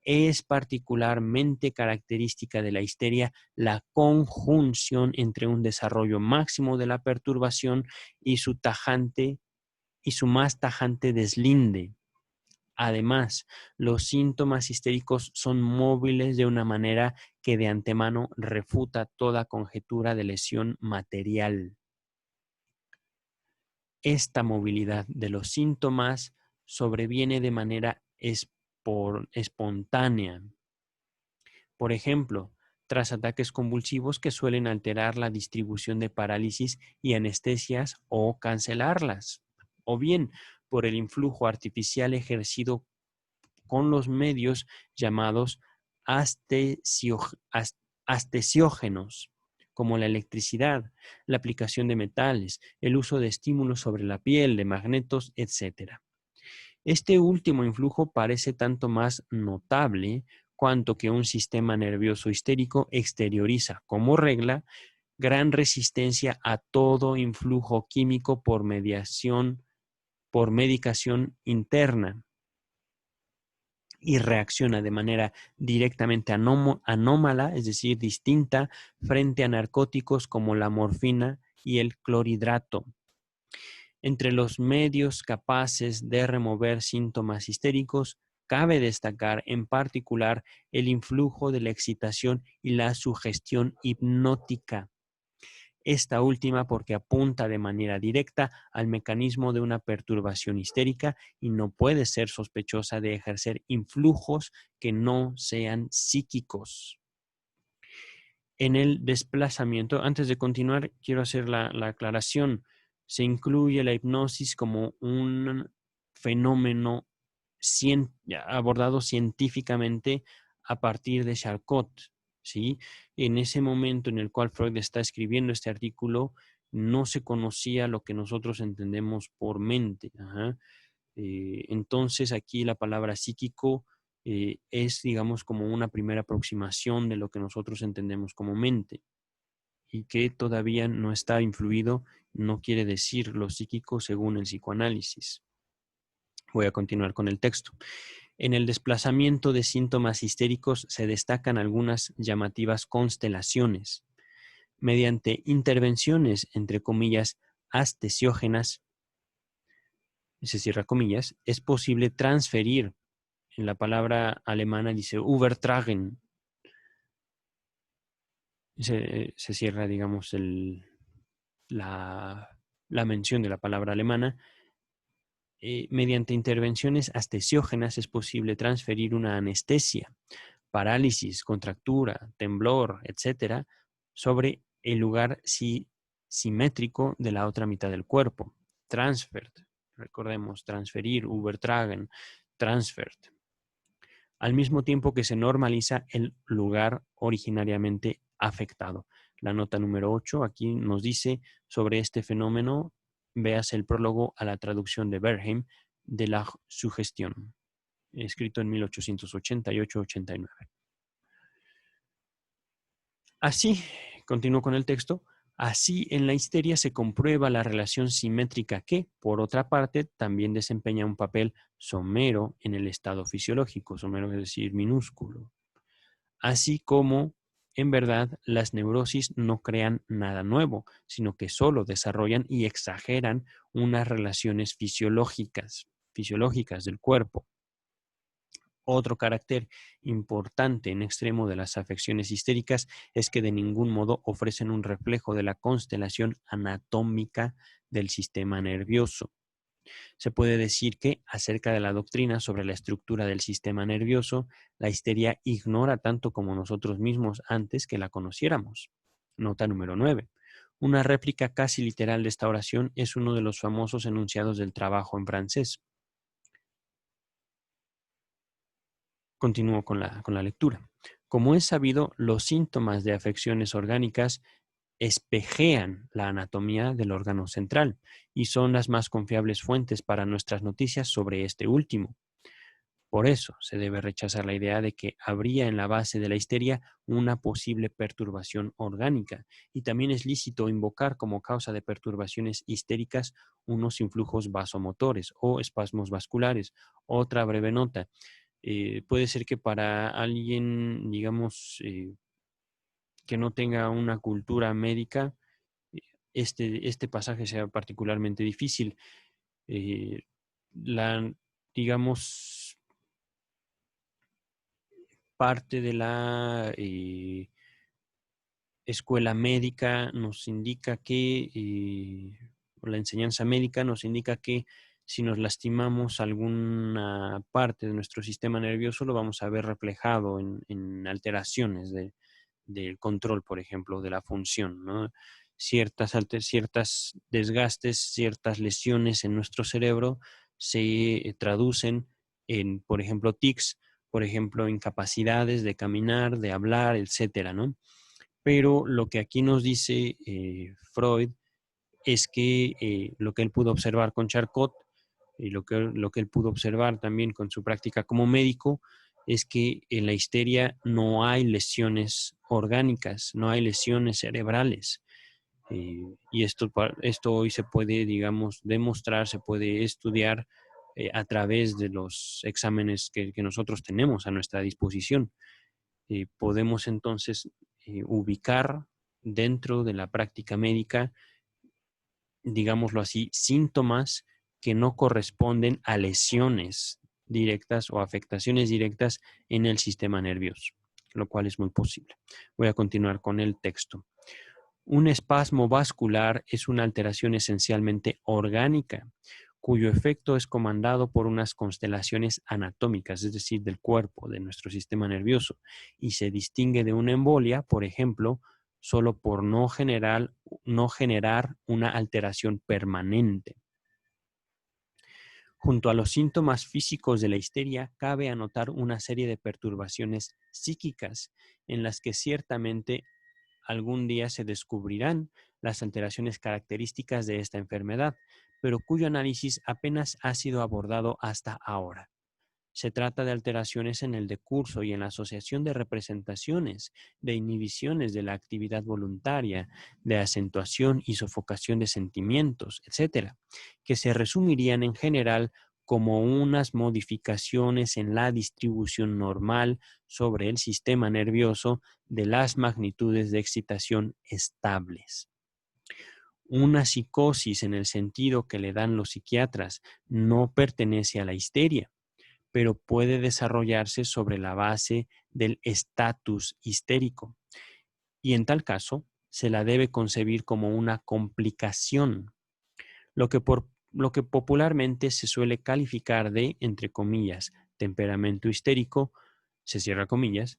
Es particularmente característica de la histeria la conjunción entre un desarrollo máximo de la perturbación y su más tajante deslinde. Además, los síntomas histéricos son móviles de una manera que de antemano refuta toda conjetura de lesión material. Esta movilidad de los síntomas sobreviene de manera espontánea. Por ejemplo, tras ataques convulsivos que suelen alterar la distribución de parálisis y anestesias o cancelarlas, o bien por el influjo artificial ejercido con los medios llamados astesiógenos, como la electricidad, la aplicación de metales, el uso de estímulos sobre la piel, de magnetos, etc. Este último influjo parece tanto más notable cuanto que un sistema nervioso histérico exterioriza, como regla, gran resistencia a todo influjo químico por medicación interna y reacciona de manera directamente anómala, es decir, distinta, frente a narcóticos como la morfina y el clorhidrato. Entre los medios capaces de remover síntomas histéricos, cabe destacar en particular el influjo de la excitación y la sugestión hipnótica. Esta última porque apunta de manera directa al mecanismo de una perturbación histérica y no puede ser sospechosa de ejercer influjos que no sean psíquicos. En el desplazamiento, antes de continuar, quiero hacer la aclaración. Se incluye la hipnosis como un fenómeno abordado científicamente a partir de Charcot, ¿sí? En ese momento en el cual Freud está escribiendo este artículo, no se conocía lo que nosotros entendemos por mente. Entonces aquí la palabra psíquico es, digamos, como una primera aproximación de lo que nosotros entendemos como mente y que todavía no está influido, no quiere decir lo psíquico según el psicoanálisis. Voy a continuar con el texto. En el desplazamiento de síntomas histéricos se destacan algunas llamativas constelaciones. Mediante intervenciones, entre comillas, astesiógenas, se cierra comillas, es posible transferir, en la palabra alemana dice übertragen, se cierra, digamos, la mención de la palabra alemana. Mediante intervenciones astesiógenas es posible transferir una anestesia, parálisis, contractura, temblor, etcétera, sobre el lugar simétrico de la otra mitad del cuerpo. Transfert, recordemos, transferir, übertragen, transfert. Al mismo tiempo que se normaliza el lugar originariamente afectado. La nota número 8 aquí nos dice sobre este fenómeno, véase el prólogo a la traducción de Bernheim de la sugestión, escrito en 1888-89. Así, continúo con el texto, así en la histeria se comprueba la relación simétrica que, por otra parte, también desempeña un papel somero en el estado fisiológico, somero es decir, minúsculo. Así como, en verdad, las neurosis no crean nada nuevo, sino que solo desarrollan y exageran unas relaciones fisiológicas del cuerpo. Otro carácter importante en extremo de las afecciones histéricas es que de ningún modo ofrecen un reflejo de la constelación anatómica del sistema nervioso. Se puede decir que, acerca de la doctrina sobre la estructura del sistema nervioso, la histeria ignora tanto como nosotros mismos antes que la conociéramos. Nota número 9. Una réplica casi literal de esta oración es uno de los famosos enunciados del trabajo en francés. Continúo con la lectura. Como es sabido, los síntomas de afecciones orgánicas espejean la anatomía del órgano central y son las más confiables fuentes para nuestras noticias sobre este último. Por eso se debe rechazar la idea de que habría en la base de la histeria una posible perturbación orgánica, y también es lícito invocar como causa de perturbaciones histéricas unos influjos vasomotores o espasmos vasculares. Otra breve nota. Puede ser que para alguien, digamos, que no tenga una cultura médica, este pasaje sea particularmente difícil. Eh, la, digamos, parte de la escuela médica nos indica que, o la enseñanza médica nos indica que si nos lastimamos alguna parte de nuestro sistema nervioso, lo vamos a ver reflejado en alteraciones del control, por ejemplo, de la función, ¿no? Ciertas desgastes, ciertas lesiones en nuestro cerebro se traducen en, por ejemplo, tics, por ejemplo, incapacidades de caminar, de hablar, etcétera, ¿no? Pero lo que aquí nos dice Freud es que lo que él pudo observar con Charcot y lo que él pudo observar también con su práctica como médico es que en la histeria no hay lesiones orgánicas, no hay lesiones cerebrales. Y esto hoy se puede, digamos, demostrar, se puede estudiar a través de los exámenes que nosotros tenemos a nuestra disposición. Podemos entonces ubicar dentro de la práctica médica, digámoslo así, síntomas que no corresponden a lesiones directas o afectaciones directas en el sistema nervioso, lo cual es muy posible. Voy a continuar con el texto. Un espasmo vascular es una alteración esencialmente orgánica, cuyo efecto es comandado por unas constelaciones anatómicas, es decir, del cuerpo, de nuestro sistema nervioso, y se distingue de una embolia, por ejemplo, solo por no generar una alteración permanente. Junto a los síntomas físicos de la histeria, cabe anotar una serie de perturbaciones psíquicas en las que ciertamente algún día se descubrirán las alteraciones características de esta enfermedad, pero cuyo análisis apenas ha sido abordado hasta ahora. Se trata de alteraciones en el decurso y en la asociación de representaciones, de inhibiciones de la actividad voluntaria, de acentuación y sofocación de sentimientos, etc., que se resumirían en general como unas modificaciones en la distribución normal sobre el sistema nervioso de las magnitudes de excitación estables. Una psicosis en el sentido que le dan los psiquiatras no pertenece a la histeria, pero puede desarrollarse sobre la base del estatus histérico. Y en tal caso, se la debe concebir como una complicación, lo que popularmente se suele calificar de, entre comillas, temperamento histérico, se cierra comillas,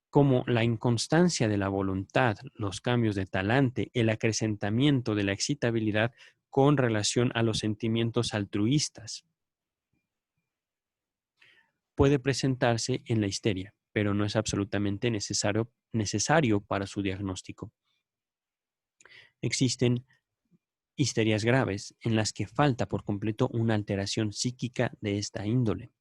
como la inconstancia de la voluntad, los cambios de talante, el acrecentamiento de la excitabilidad con relación a los sentimientos altruistas. Puede presentarse en la histeria, pero no es absolutamente necesario para su diagnóstico. Existen histerias graves en las que falta por completo una alteración psíquica de esta índole.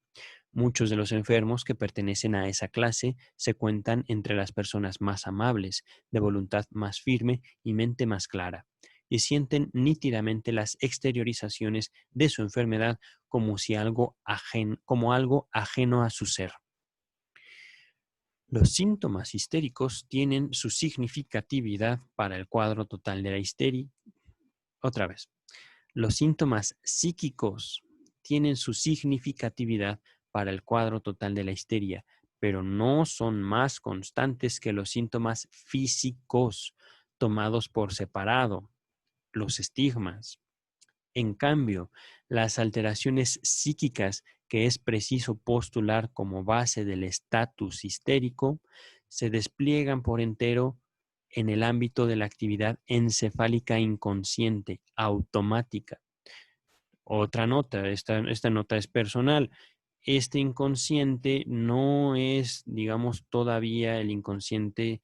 Muchos de los enfermos que pertenecen a esa clase se cuentan entre las personas más amables, de voluntad más firme y mente más clara, y sienten nítidamente las exteriorizaciones de su enfermedad como algo ajeno a su ser. Los síntomas histéricos tienen su significatividad para el cuadro total de la histeria. Otra vez, los síntomas psíquicos tienen su significatividad para el cuadro total de la histeria, pero no son más constantes que los síntomas físicos tomados por separado, los estigmas. En cambio, las alteraciones psíquicas que es preciso postular como base del estatus histérico se despliegan por entero en el ámbito de la actividad encefálica inconsciente, automática. Otra nota, esta nota es personal. este inconsciente no es, digamos, todavía el inconsciente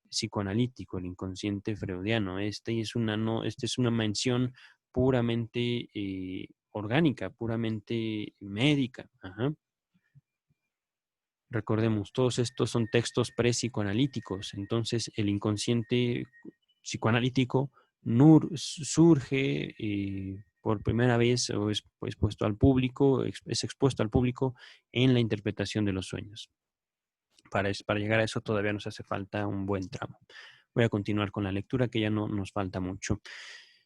psicoanalítico, el inconsciente freudiano. Este es una mención puramente orgánica, puramente médica. Ajá. Recordemos, todos estos son textos prepsicoanalíticos. Entonces, el inconsciente psicoanalítico surge por primera vez o es expuesto al público, es expuesto al público en la interpretación de los sueños. Para llegar a eso todavía nos hace falta un buen tramo. Voy a continuar con la lectura, que ya no nos falta mucho.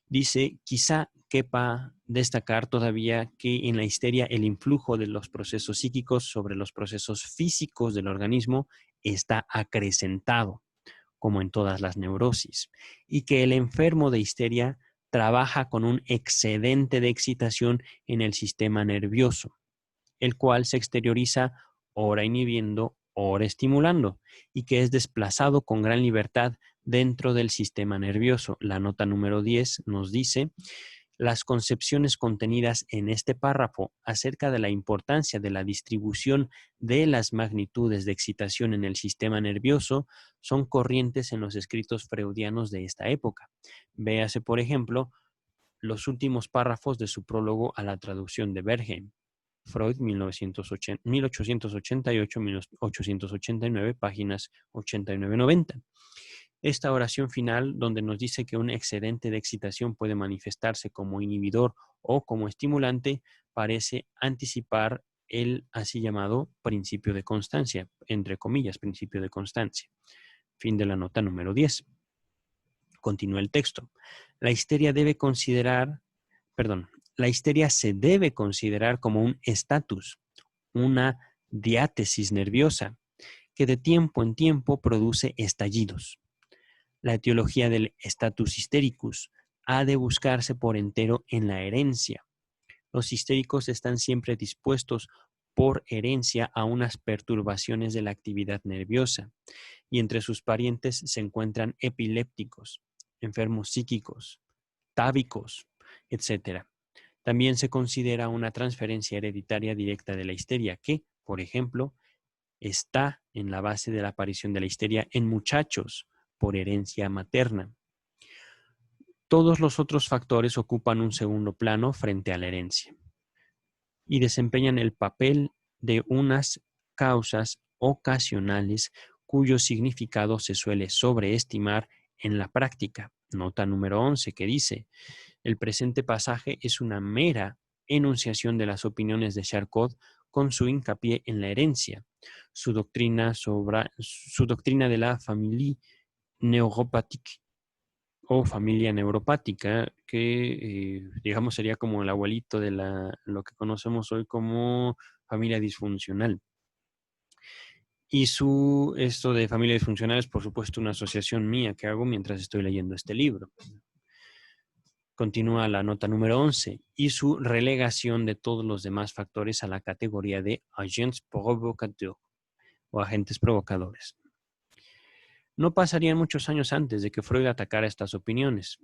Dice, quizá quepa destacar todavía que en la histeria el influjo de los procesos psíquicos sobre los procesos físicos del organismo está acrecentado, como en todas las neurosis, y que el enfermo de histeria trabaja con un excedente de excitación en el sistema nervioso, el cual se exterioriza ora inhibiendo, ora estimulando, y que es desplazado con gran libertad dentro del sistema nervioso. La nota número 10 nos dice, las concepciones contenidas en este párrafo acerca de la importancia de la distribución de las magnitudes de excitación en el sistema nervioso son corrientes en los escritos freudianos de esta época. Véase, por ejemplo, los últimos párrafos de su prólogo a la traducción de Bernheim. Freud, 1888-1889, páginas 89-90. Esta oración final, donde nos dice que un excedente de excitación puede manifestarse como inhibidor o como estimulante, parece anticipar el así llamado principio de constancia, entre comillas, principio de constancia. Fin de la nota número 10. Continúa el texto. La histeria se debe considerar como un estatus, una diátesis nerviosa, que de tiempo en tiempo produce estallidos. La etiología del status hystericus ha de buscarse por entero en la herencia. Los histéricos están siempre dispuestos por herencia a unas perturbaciones de la actividad nerviosa, y entre sus parientes se encuentran epilépticos, enfermos psíquicos, tábicos, etc. También se considera una transferencia hereditaria directa de la histeria que, por ejemplo, está en la base de la aparición de la histeria en muchachos por herencia materna. Todos los otros factores ocupan un segundo plano frente a la herencia y desempeñan el papel de unas causas ocasionales cuyo significado se suele sobreestimar en la práctica. Nota número 11 que dice, el presente pasaje es una mera enunciación de las opiniones de Charcot con su hincapié en la herencia. Su doctrina de la familia neuropathique o familia neuropática, que digamos sería como el abuelito de lo que conocemos hoy como familia disfuncional. Y esto de familia disfuncional es por supuesto una asociación mía que hago mientras estoy leyendo este libro. Continúa la nota número 11, y su relegación de todos los demás factores a la categoría de agents provocateurs o agentes provocadores. No pasarían muchos años antes de que Freud atacara estas opiniones.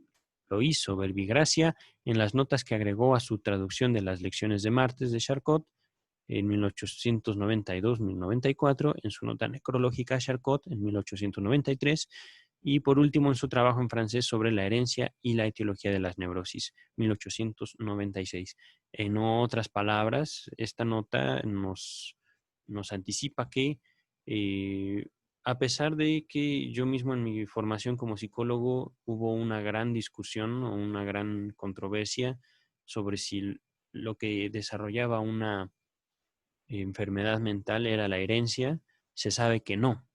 Lo hizo verbigracia en las notas que agregó a su traducción de las lecciones de martes de Charcot en 1892-1094, en su nota necrológica a Charcot en 1893 y por último en su trabajo en francés sobre la herencia y la etiología de las neurosis, 1896. En otras palabras, esta nota nos anticipa que a pesar de que yo mismo en mi formación como psicólogo hubo una gran discusión o una gran controversia sobre si lo que desarrollaba una enfermedad mental era la herencia, se sabe que no.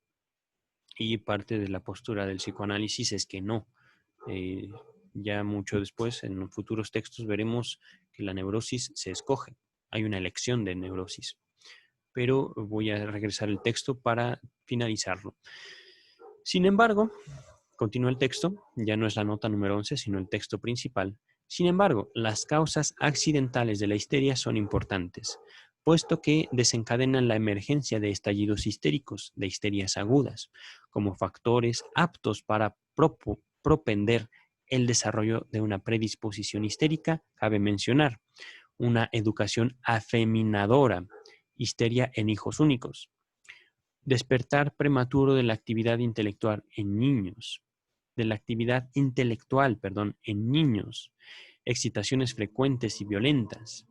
Y parte de la postura del psicoanálisis es que no. Ya mucho después, en futuros textos, veremos que la neurosis se escoge. Hay una elección de neurosis. Pero voy a regresar el texto para finalizarlo. Sin embargo, continúa el texto, ya no es la nota número 11, sino el texto principal. Sin embargo, las causas accidentales de la histeria son importantes, puesto que desencadenan la emergencia de estallidos histéricos, de histerias agudas, como factores aptos para propender el desarrollo de una predisposición histérica. Cabe mencionar una educación afeminadora histeria en hijos únicos. Despertar prematuro de la actividad intelectual en niños. En niños. Excitaciones frecuentes y violentas.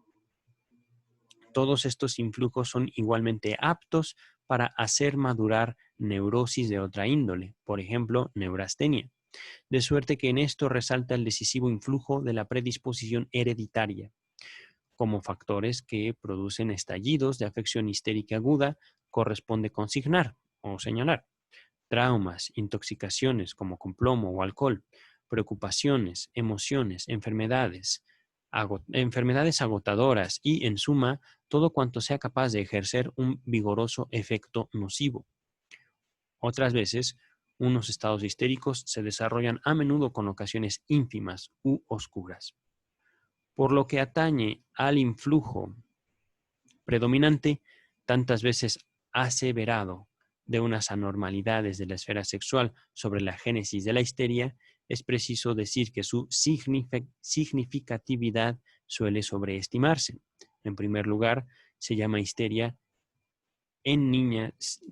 Todos estos influjos son igualmente aptos para hacer madurar neurosis de otra índole, por ejemplo, neurastenia. De suerte que en esto resalta el decisivo influjo de la predisposición hereditaria, como factores que producen estallidos de afección histérica aguda, corresponde consignar o señalar. Traumas, intoxicaciones como con plomo o alcohol, preocupaciones, emociones, enfermedades agotadoras y, en suma, todo cuanto sea capaz de ejercer un vigoroso efecto nocivo. Otras veces, unos estados histéricos se desarrollan a menudo con ocasiones ínfimas u oscuras. Por lo que atañe al influjo predominante, tantas veces aseverado, de unas anormalidades de la esfera sexual sobre la génesis de la histeria, es preciso decir que su significatividad suele sobreestimarse. En primer lugar, se llama histeria en niñas,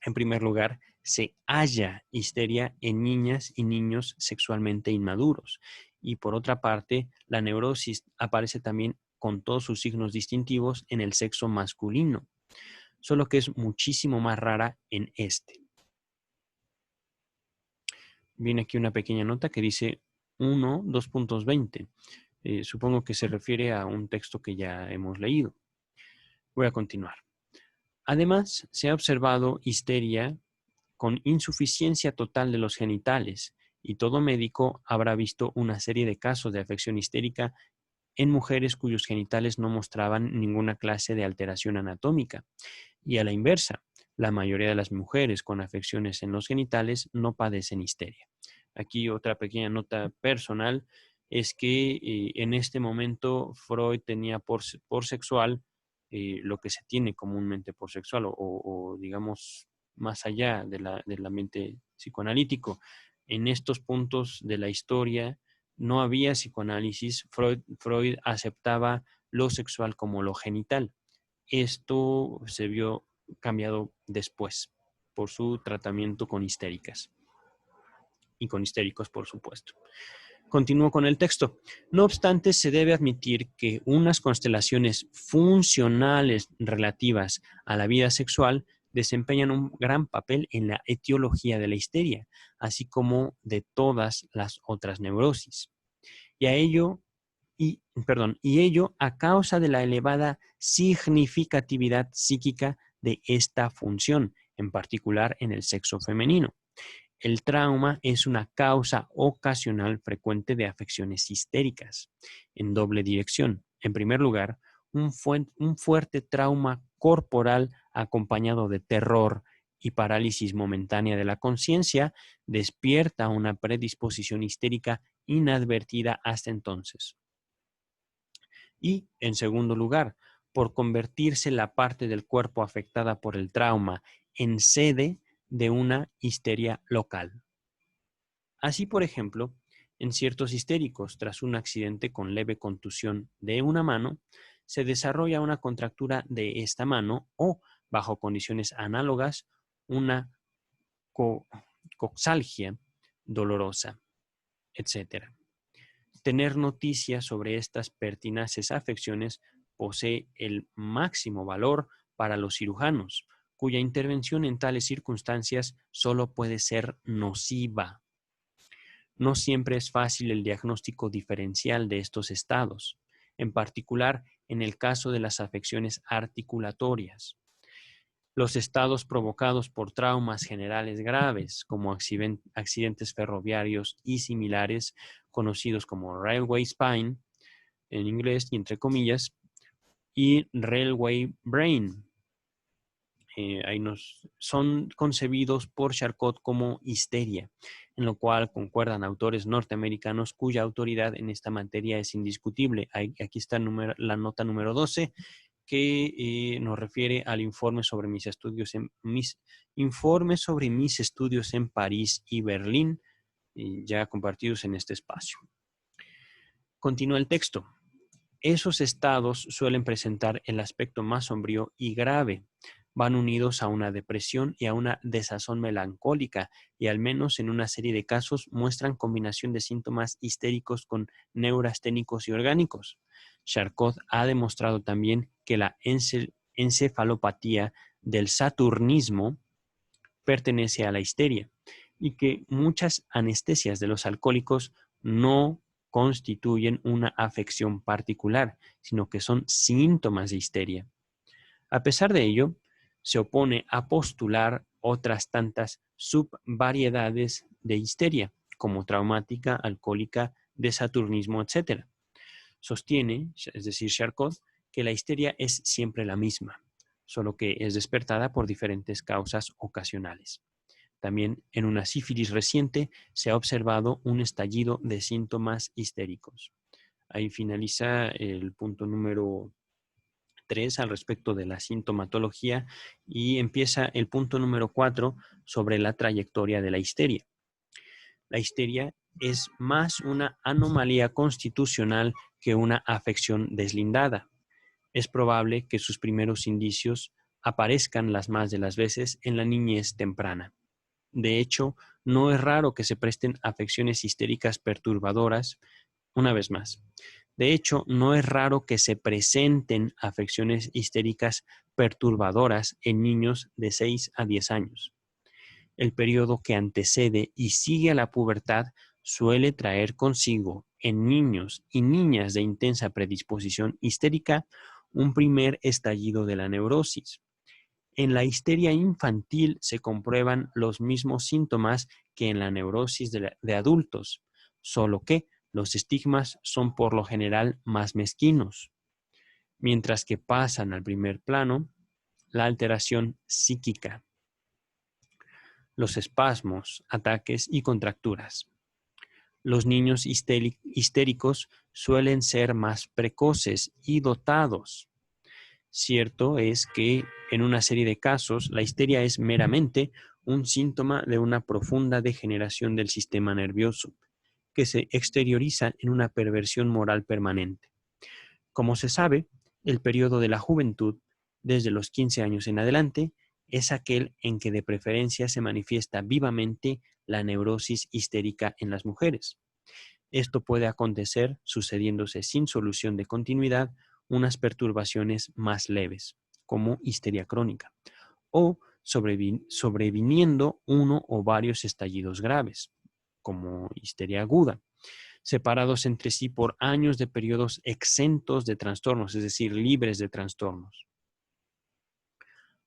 en primer lugar, se halla histeria en niñas y niños sexualmente inmaduros. Y por otra parte, la neurosis aparece también con todos sus signos distintivos en el sexo masculino, solo que es muchísimo más rara en este. Viene aquí una pequeña nota que dice 1.2.20. Supongo que se refiere a un texto que ya hemos leído. Voy a continuar. Además, se ha observado histeria con insuficiencia total de los genitales, y todo médico habrá visto una serie de casos de afección histérica en mujeres cuyos genitales no mostraban ninguna clase de alteración anatómica. Y a la inversa, la mayoría de las mujeres con afecciones en los genitales no padecen histeria. Aquí otra pequeña nota personal es que en este momento Freud tenía por sexual lo que se tiene comúnmente por sexual o digamos más allá del ambiente psicoanalítico. En estos puntos de la historia no había psicoanálisis. Freud aceptaba lo sexual como lo genital. Esto se vio cambiado después por su tratamiento con histéricas y con histéricos, por supuesto. Continúo con el texto. No obstante, se debe admitir que unas constelaciones funcionales relativas a la vida sexual desempeñan un gran papel en la etiología de la histeria, así como de todas las otras neurosis. Y ello a causa de la elevada significatividad psíquica de esta función, en particular en el sexo femenino. El trauma es una causa ocasional frecuente de afecciones histéricas, en doble dirección. En primer lugar, un fuerte trauma corporal acompañado de terror y parálisis momentánea de la conciencia despierta una predisposición histérica inadvertida hasta entonces. Y, en segundo lugar, por convertirse la parte del cuerpo afectada por el trauma en sede de una histeria local. Así, por ejemplo, en ciertos histéricos, tras un accidente con leve contusión de una mano, se desarrolla una contractura de esta mano o, bajo condiciones análogas, una coxalgia dolorosa, etc. Tener noticias sobre estas pertinaces afecciones posee el máximo valor para los cirujanos, cuya intervención en tales circunstancias solo puede ser nociva. No siempre es fácil el diagnóstico diferencial de estos estados, en particular en el caso de las afecciones articulatorias. Los estados provocados por traumas generales graves, como accidentes ferroviarios y similares, conocidos como railway spine, en inglés y entre comillas, y railway brain, son concebidos por Charcot como histeria, en lo cual concuerdan autores norteamericanos cuya autoridad en esta materia es indiscutible. Aquí está la nota número 12, que nos refiere al informe sobre mis estudios en París y Berlín, ya compartidos en este espacio. Continúa el texto. Esos estados suelen presentar el aspecto más sombrío y grave. Van unidos a una depresión y a una desazón melancólica, y al menos en una serie de casos muestran combinación de síntomas histéricos con neurasténicos y orgánicos. Charcot ha demostrado también que la encefalopatía del saturnismo pertenece a la histeria y que muchas anestesias de los alcohólicos no constituyen una afección particular, sino que son síntomas de histeria. A pesar de ello, se opone a postular otras tantas subvariedades de histeria, como traumática, alcohólica, de saturnismo, etc. Sostiene, es decir, Charcot, que la histeria es siempre la misma, solo que es despertada por diferentes causas ocasionales. También en una sífilis reciente se ha observado un estallido de síntomas histéricos. Ahí finaliza el punto número 3 al respecto de la sintomatología y empieza el punto número 4 sobre la trayectoria de la histeria. La histeria es más una anomalía constitucional que una afección deslindada. Es probable que sus primeros indicios aparezcan las más de las veces en la niñez temprana. De hecho, no es raro que se presten afecciones histéricas perturbadoras, una vez más. De hecho, no es raro que se presenten afecciones histéricas perturbadoras en niños de 6 a 10 años. El periodo que antecede y sigue a la pubertad suele traer consigo en niños y niñas de intensa predisposición histérica un primer estallido de la neurosis. En la histeria infantil se comprueban los mismos síntomas que en la neurosis de adultos, solo que los estigmas son por lo general más mezquinos, mientras que pasan al primer plano la alteración psíquica, los espasmos, ataques y contracturas. Los niños histéricos suelen ser más precoces y dotados. Cierto es que en una serie de casos la histeria es meramente un síntoma de una profunda degeneración del sistema nervioso, que se exterioriza en una perversión moral permanente. Como se sabe, el periodo de la juventud, desde los 15 años en adelante, es aquel en que de preferencia se manifiesta vivamente la neurosis histérica en las mujeres. Esto puede acontecer sucediéndose sin solución de continuidad unas perturbaciones más leves, como histeria crónica, o sobreviniendo uno o varios estallidos graves, como histeria aguda, separados entre sí por años de periodos exentos de trastornos, es decir, libres de trastornos.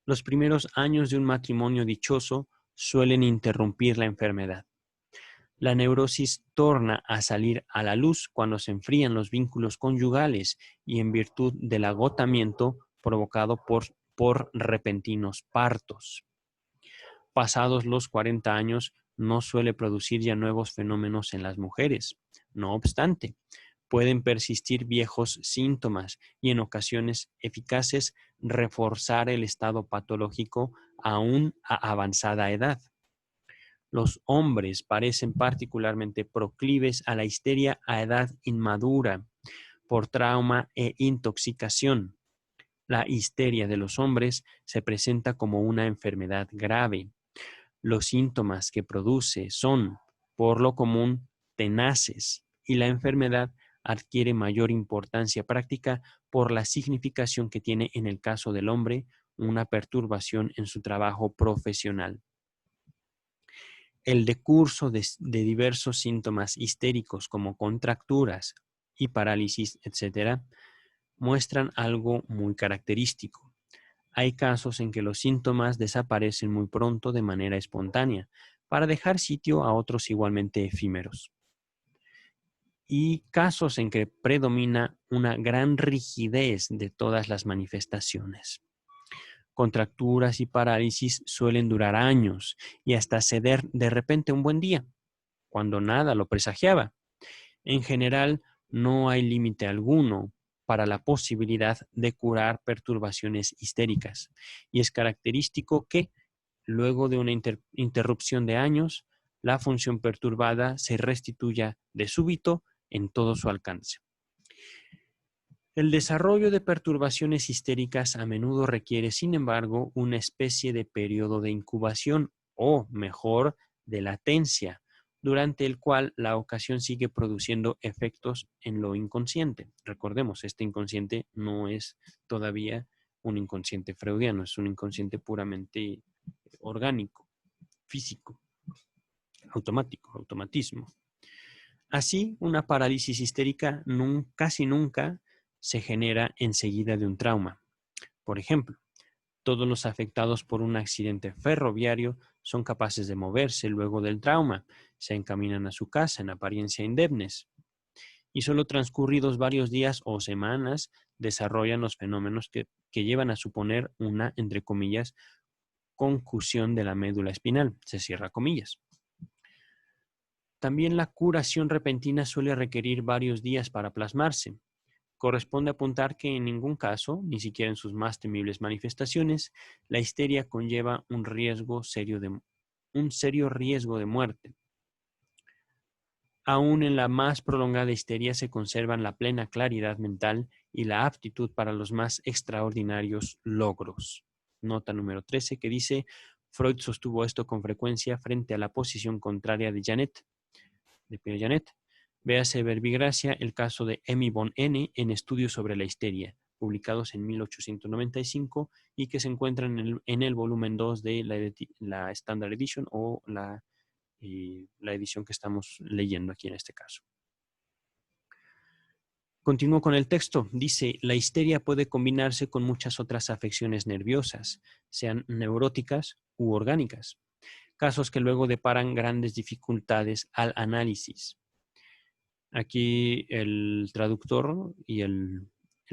Los primeros años de un matrimonio dichoso suelen interrumpir la enfermedad. La neurosis torna a salir a la luz cuando se enfrían los vínculos conyugales y en virtud del agotamiento provocado por repentinos partos. Pasados los 40 años, no suele producir ya nuevos fenómenos en las mujeres. No obstante, pueden persistir viejos síntomas y en ocasiones eficaces reforzar el estado patológico aún a avanzada edad. Los hombres parecen particularmente proclives a la histeria a edad inmadura por trauma e intoxicación. La histeria de los hombres se presenta como una enfermedad grave. Los síntomas que produce son, por lo común, tenaces y la enfermedad adquiere mayor importancia práctica por la significación que tiene en el caso del hombre una perturbación en su trabajo profesional. El decurso de diversos síntomas histéricos como contracturas y parálisis, etc., muestran algo muy característico. Hay casos en que los síntomas desaparecen muy pronto de manera espontánea para dejar sitio a otros igualmente efímeros. Y casos en que predomina una gran rigidez de todas las manifestaciones. Contracturas y parálisis suelen durar años y hasta ceder de repente un buen día, cuando nada lo presagiaba. En general, no hay límite alguno para la posibilidad de curar perturbaciones histéricas, y es característico que, luego de una interrupción de años, la función perturbada se restituya de súbito en todo su alcance. El desarrollo de perturbaciones histéricas a menudo requiere, sin embargo, una especie de periodo de incubación o, mejor, de latencia, durante el cual la ocasión sigue produciendo efectos en lo inconsciente. Recordemos, este inconsciente no es todavía un inconsciente freudiano, es un inconsciente puramente orgánico, físico, automático, automatismo. Así, una parálisis histérica casi nunca se genera enseguida de un trauma. Por ejemplo, todos los afectados por un accidente ferroviario son capaces de moverse luego del trauma, se encaminan a su casa en apariencia indemnes, y solo transcurridos varios días o semanas desarrollan los fenómenos que llevan a suponer una, entre comillas, concusión de la médula espinal, se cierra comillas. También la curación repentina suele requerir varios días para plasmarse. Corresponde apuntar que en ningún caso, ni siquiera en sus más temibles manifestaciones, la histeria conlleva un serio riesgo de muerte. Aún en la más prolongada histeria se conservan la plena claridad mental y la aptitud para los más extraordinarios logros. Nota número 13 que dice, Freud sostuvo esto con frecuencia frente a la posición contraria de Pierre Janet. Véase Verbigracia, el caso de Emmy von N. en Estudios sobre la histeria, publicados en 1895 y que se encuentran en el volumen 2 de la Standard Edition o la edición que estamos leyendo aquí en este caso. Continúo con el texto. Dice, la histeria puede combinarse con muchas otras afecciones nerviosas, sean neuróticas u orgánicas, casos que luego deparan grandes dificultades al análisis. Aquí el traductor y el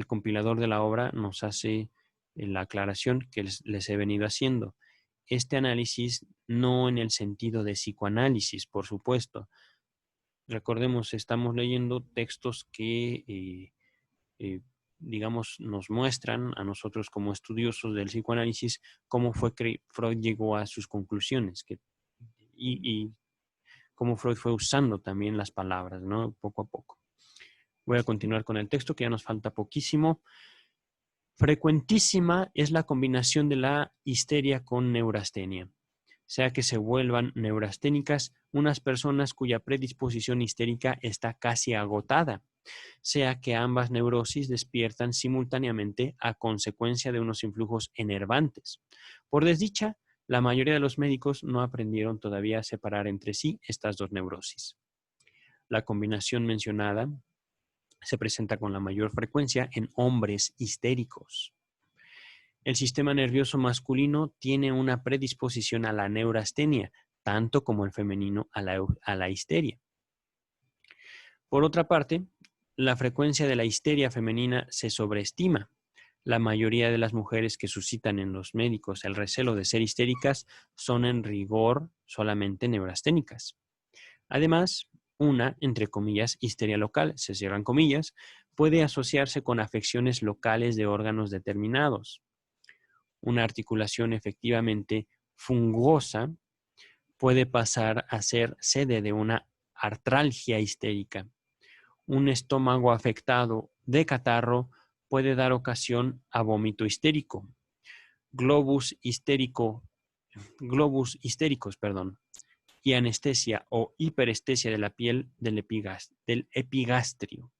compilador de la obra nos hace la aclaración que les he venido haciendo. Este análisis no en el sentido de psicoanálisis, por supuesto. Recordemos, estamos leyendo textos que, digamos, nos muestran a nosotros como estudiosos del psicoanálisis cómo fue que Freud llegó a sus conclusiones y cómo Freud fue usando también las palabras, ¿no? Poco a poco. Voy a continuar con el texto, que ya nos falta poquísimo. Frecuentísima es la combinación de la histeria con neurastenia, sea que se vuelvan neurasténicas unas personas cuya predisposición histérica está casi agotada, sea que ambas neurosis despiertan simultáneamente a consecuencia de unos influjos enervantes. Por desdicha, la mayoría de los médicos no aprendieron todavía a separar entre sí estas dos neurosis. La combinación mencionada se presenta con la mayor frecuencia en hombres histéricos. El sistema nervioso masculino tiene una predisposición a la neurastenia, tanto como el femenino a la histeria. Por otra parte, la frecuencia de la histeria femenina se sobreestima. La mayoría de las mujeres que suscitan en los médicos el recelo de ser histéricas son en rigor solamente neurasténicas. Además, una, entre comillas, histeria local, se cierran comillas, puede asociarse con afecciones locales de órganos determinados. Una articulación efectivamente fungosa puede pasar a ser sede de una artralgia histérica. Un estómago afectado de catarro puede dar ocasión a vómito histérico. Globus histéricos, y anestesia o hiperestesia de la piel del epigastrio.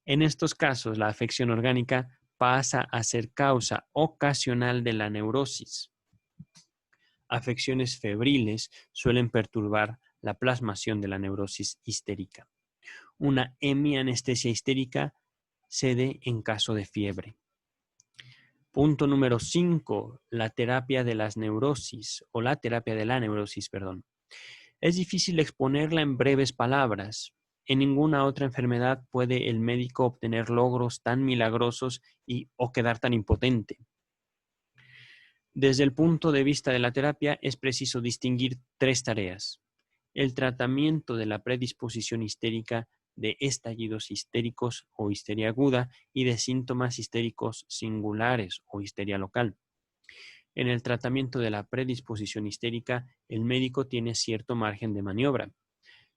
En estos casos, la afección orgánica pasa a ser causa ocasional de la neurosis. Afecciones febriles suelen perturbar la plasmación de la neurosis histérica. Una hemianestesia histérica se dé en caso de fiebre. Punto número 5, la terapia de las neurosis, o la terapia de la neurosis, perdón. Es difícil exponerla en breves palabras. En ninguna otra enfermedad puede el médico obtener logros tan milagrosos o quedar tan impotente. Desde el punto de vista de la terapia, es preciso distinguir tres tareas. El tratamiento de la predisposición histérica, de estallidos histéricos o histeria aguda y de síntomas histéricos singulares o histeria local. En el tratamiento de la predisposición histérica, el médico tiene cierto margen de maniobra.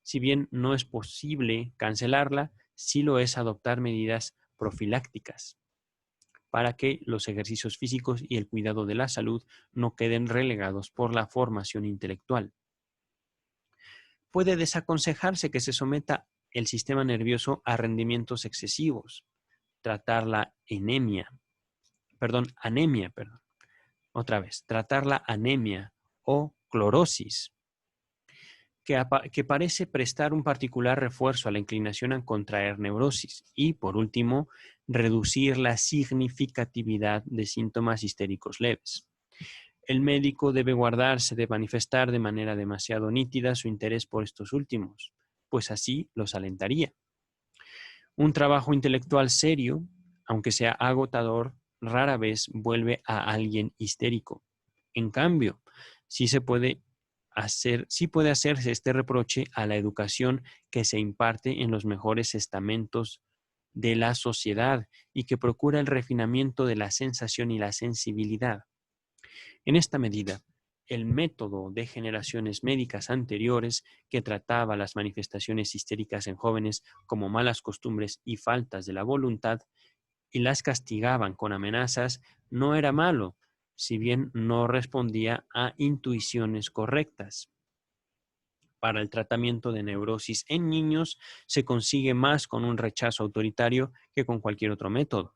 Si bien no es posible cancelarla, sí lo es adoptar medidas profilácticas, para que los ejercicios físicos y el cuidado de la salud no queden relegados por la formación intelectual. Puede desaconsejarse que se someta el sistema nervioso a rendimientos excesivos, tratar la anemia, tratar la anemia o clorosis, que parece prestar un particular refuerzo a la inclinación a contraer neurosis y, por último, reducir la significatividad de síntomas histéricos leves. El médico debe guardarse de manifestar de manera demasiado nítida su interés por estos últimos, pues así los alentaría. Un trabajo intelectual serio, aunque sea agotador, rara vez vuelve a alguien histérico. En cambio, sí puede hacerse este reproche a la educación que se imparte en los mejores estamentos de la sociedad y que procura el refinamiento de la sensación y la sensibilidad. En esta medida, el método de generaciones médicas anteriores que trataba las manifestaciones histéricas en jóvenes como malas costumbres y faltas de la voluntad y las castigaban con amenazas no era malo, si bien no respondía a intuiciones correctas. Para el tratamiento de neurosis en niños se consigue más con un rechazo autoritario que con cualquier otro método.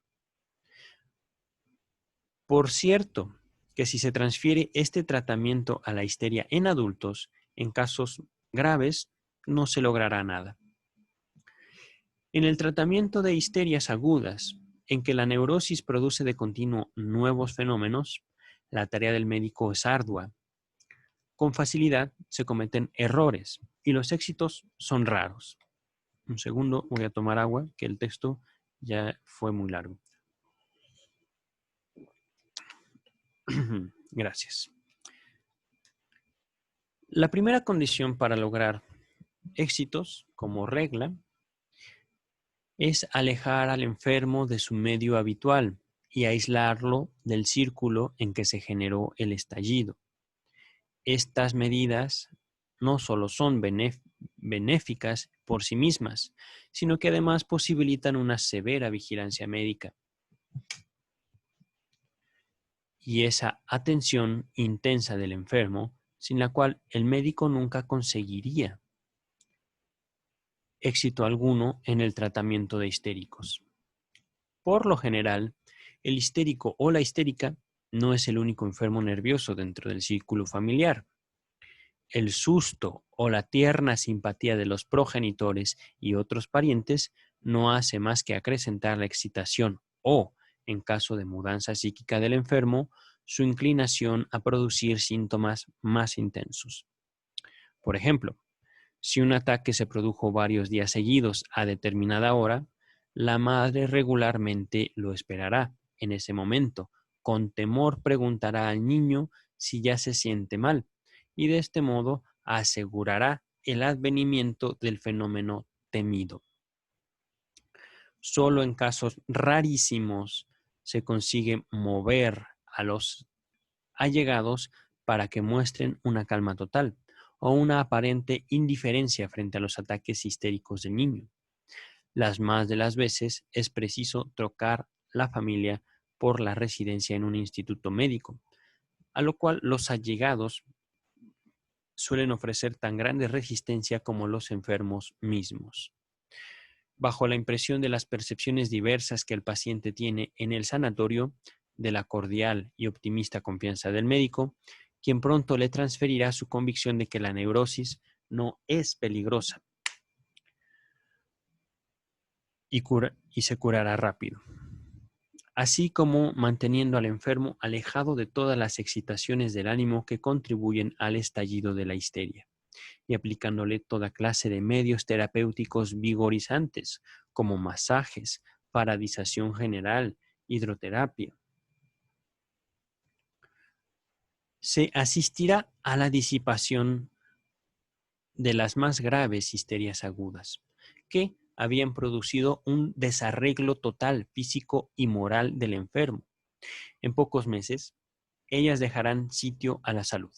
Por cierto, que si se transfiere este tratamiento a la histeria en adultos, en casos graves, no se logrará nada. En el tratamiento de histerias agudas, en que la neurosis produce de continuo nuevos fenómenos, la tarea del médico es ardua. Con facilidad se cometen errores y los éxitos son raros. Un segundo, voy a tomar agua, que el texto ya fue muy largo. Gracias. La primera condición para lograr éxitos, como regla, es alejar al enfermo de su medio habitual y aislarlo del círculo en que se generó el estallido. Estas medidas no solo son benéficas por sí mismas, sino que además posibilitan una severa vigilancia médica. Y esa atención intensa del enfermo, sin la cual el médico nunca conseguiría éxito alguno en el tratamiento de histéricos. Por lo general, el histérico o la histérica no es el único enfermo nervioso dentro del círculo familiar. El susto o la tierna simpatía de los progenitores y otros parientes no hace más que acrecentar la excitación o, en caso de mudanza psíquica del enfermo, su inclinación a producir síntomas más intensos. Por ejemplo, si un ataque se produjo varios días seguidos a determinada hora, la madre regularmente lo esperará en ese momento. Con temor preguntará al niño si ya se siente mal y de este modo asegurará el advenimiento del fenómeno temido. Solo en casos rarísimos se consigue mover a los allegados para que muestren una calma total o una aparente indiferencia frente a los ataques histéricos del niño. Las más de las veces es preciso trocar la familia por la residencia en un instituto médico, a lo cual los allegados suelen ofrecer tan grande resistencia como los enfermos mismos. Bajo la impresión de las percepciones diversas que el paciente tiene en el sanatorio, de la cordial y optimista confianza del médico, quien pronto le transferirá su convicción de que la neurosis no es peligrosa y se curará rápido, así como manteniendo al enfermo alejado de todas las excitaciones del ánimo que contribuyen al estallido de la histeria, y aplicándole toda clase de medios terapéuticos vigorizantes, como masajes, paradización general, hidroterapia. Se asistirá a la disipación de las más graves histerias agudas, que habían producido un desarreglo total físico y moral del enfermo. En pocos meses, ellas dejarán sitio a la salud.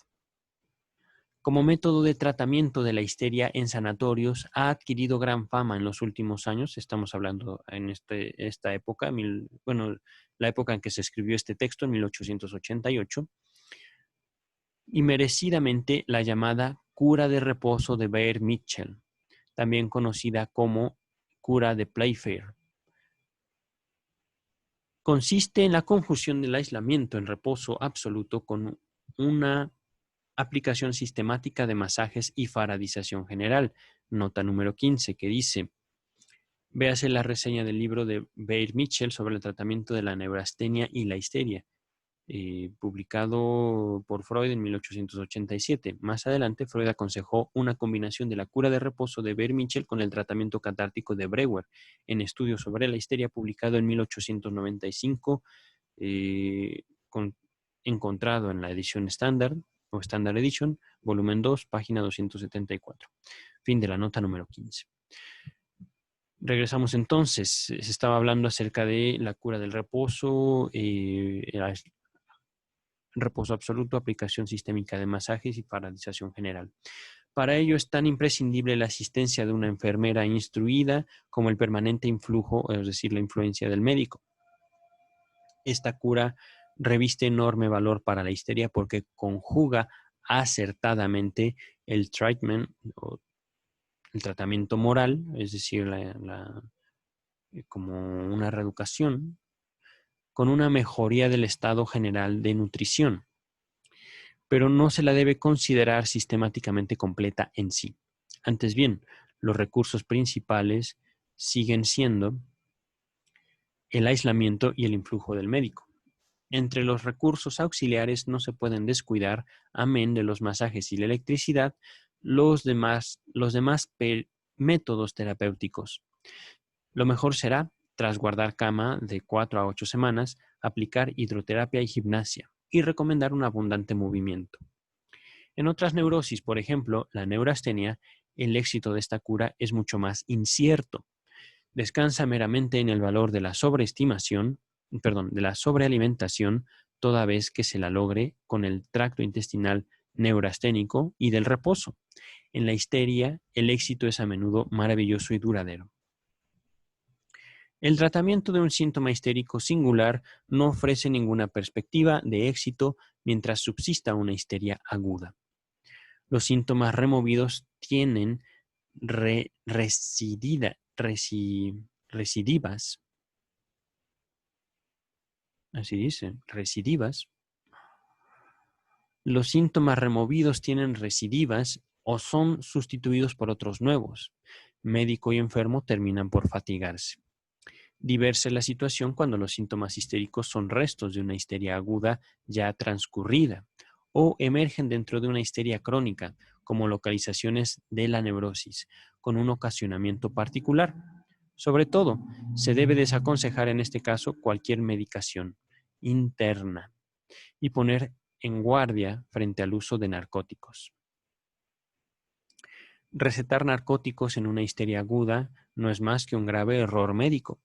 Como método de tratamiento de la histeria en sanatorios, ha adquirido gran fama en los últimos años. Estamos hablando en esta época, la época en que se escribió este texto, en 1888, y merecidamente la llamada cura de reposo de Baer Mitchell, también conocida como cura de Playfair. Consiste en la conjunción del aislamiento en reposo absoluto con una aplicación sistemática de masajes y faradización general. Nota número 15, que dice, véase la reseña del libro de Baer Mitchell sobre el tratamiento de la neurastenia y la histeria, publicado por Freud en 1887. Más adelante, Freud aconsejó una combinación de la cura de reposo de Baer Mitchell con el tratamiento catártico de Breuer, en estudios sobre la histeria, publicado en 1895, encontrado en la edición estándar o Standard Edition, volumen 2, página 274. Fin de la nota número 15. Regresamos entonces. Se estaba hablando acerca de la cura del reposo, reposo absoluto, aplicación sistémica de masajes y paralización general. Para ello es tan imprescindible la asistencia de una enfermera instruida como el permanente influjo, es decir, la influencia del médico. Esta cura reviste enorme valor para la histeria porque conjuga acertadamente el treatment o el tratamiento moral, es decir, como una reeducación, con una mejoría del estado general de nutrición, pero no se la debe considerar sistemáticamente completa en sí. Antes bien, los recursos principales siguen siendo el aislamiento y el influjo del médico. Entre los recursos auxiliares no se pueden descuidar, amén de los masajes y la electricidad, los demás métodos terapéuticos. Lo mejor será, tras guardar cama de 4 a 8 semanas, aplicar hidroterapia y gimnasia y recomendar un abundante movimiento. En otras neurosis, por ejemplo, la neurastenia, el éxito de esta cura es mucho más incierto. Descansa meramente en el valor de la de la sobrealimentación, toda vez que se la logre con el tracto intestinal neurasténico y del reposo. En la histeria, el éxito es a menudo maravilloso y duradero. El tratamiento de un síntoma histérico singular no ofrece ninguna perspectiva de éxito mientras subsista una histeria aguda. Los síntomas removidos tienen recidivas, así dice, recidivas. Los síntomas removidos tienen recidivas o son sustituidos por otros nuevos. Médico y enfermo terminan por fatigarse. Diversa es la situación cuando los síntomas histéricos son restos de una histeria aguda ya transcurrida o emergen dentro de una histeria crónica, como localizaciones de la neurosis, con un ocasionamiento particular. Sobre todo, se debe desaconsejar en este caso cualquier medicación interna y poner en guardia frente al uso de narcóticos. Recetar narcóticos en una histeria aguda no es más que un grave error médico.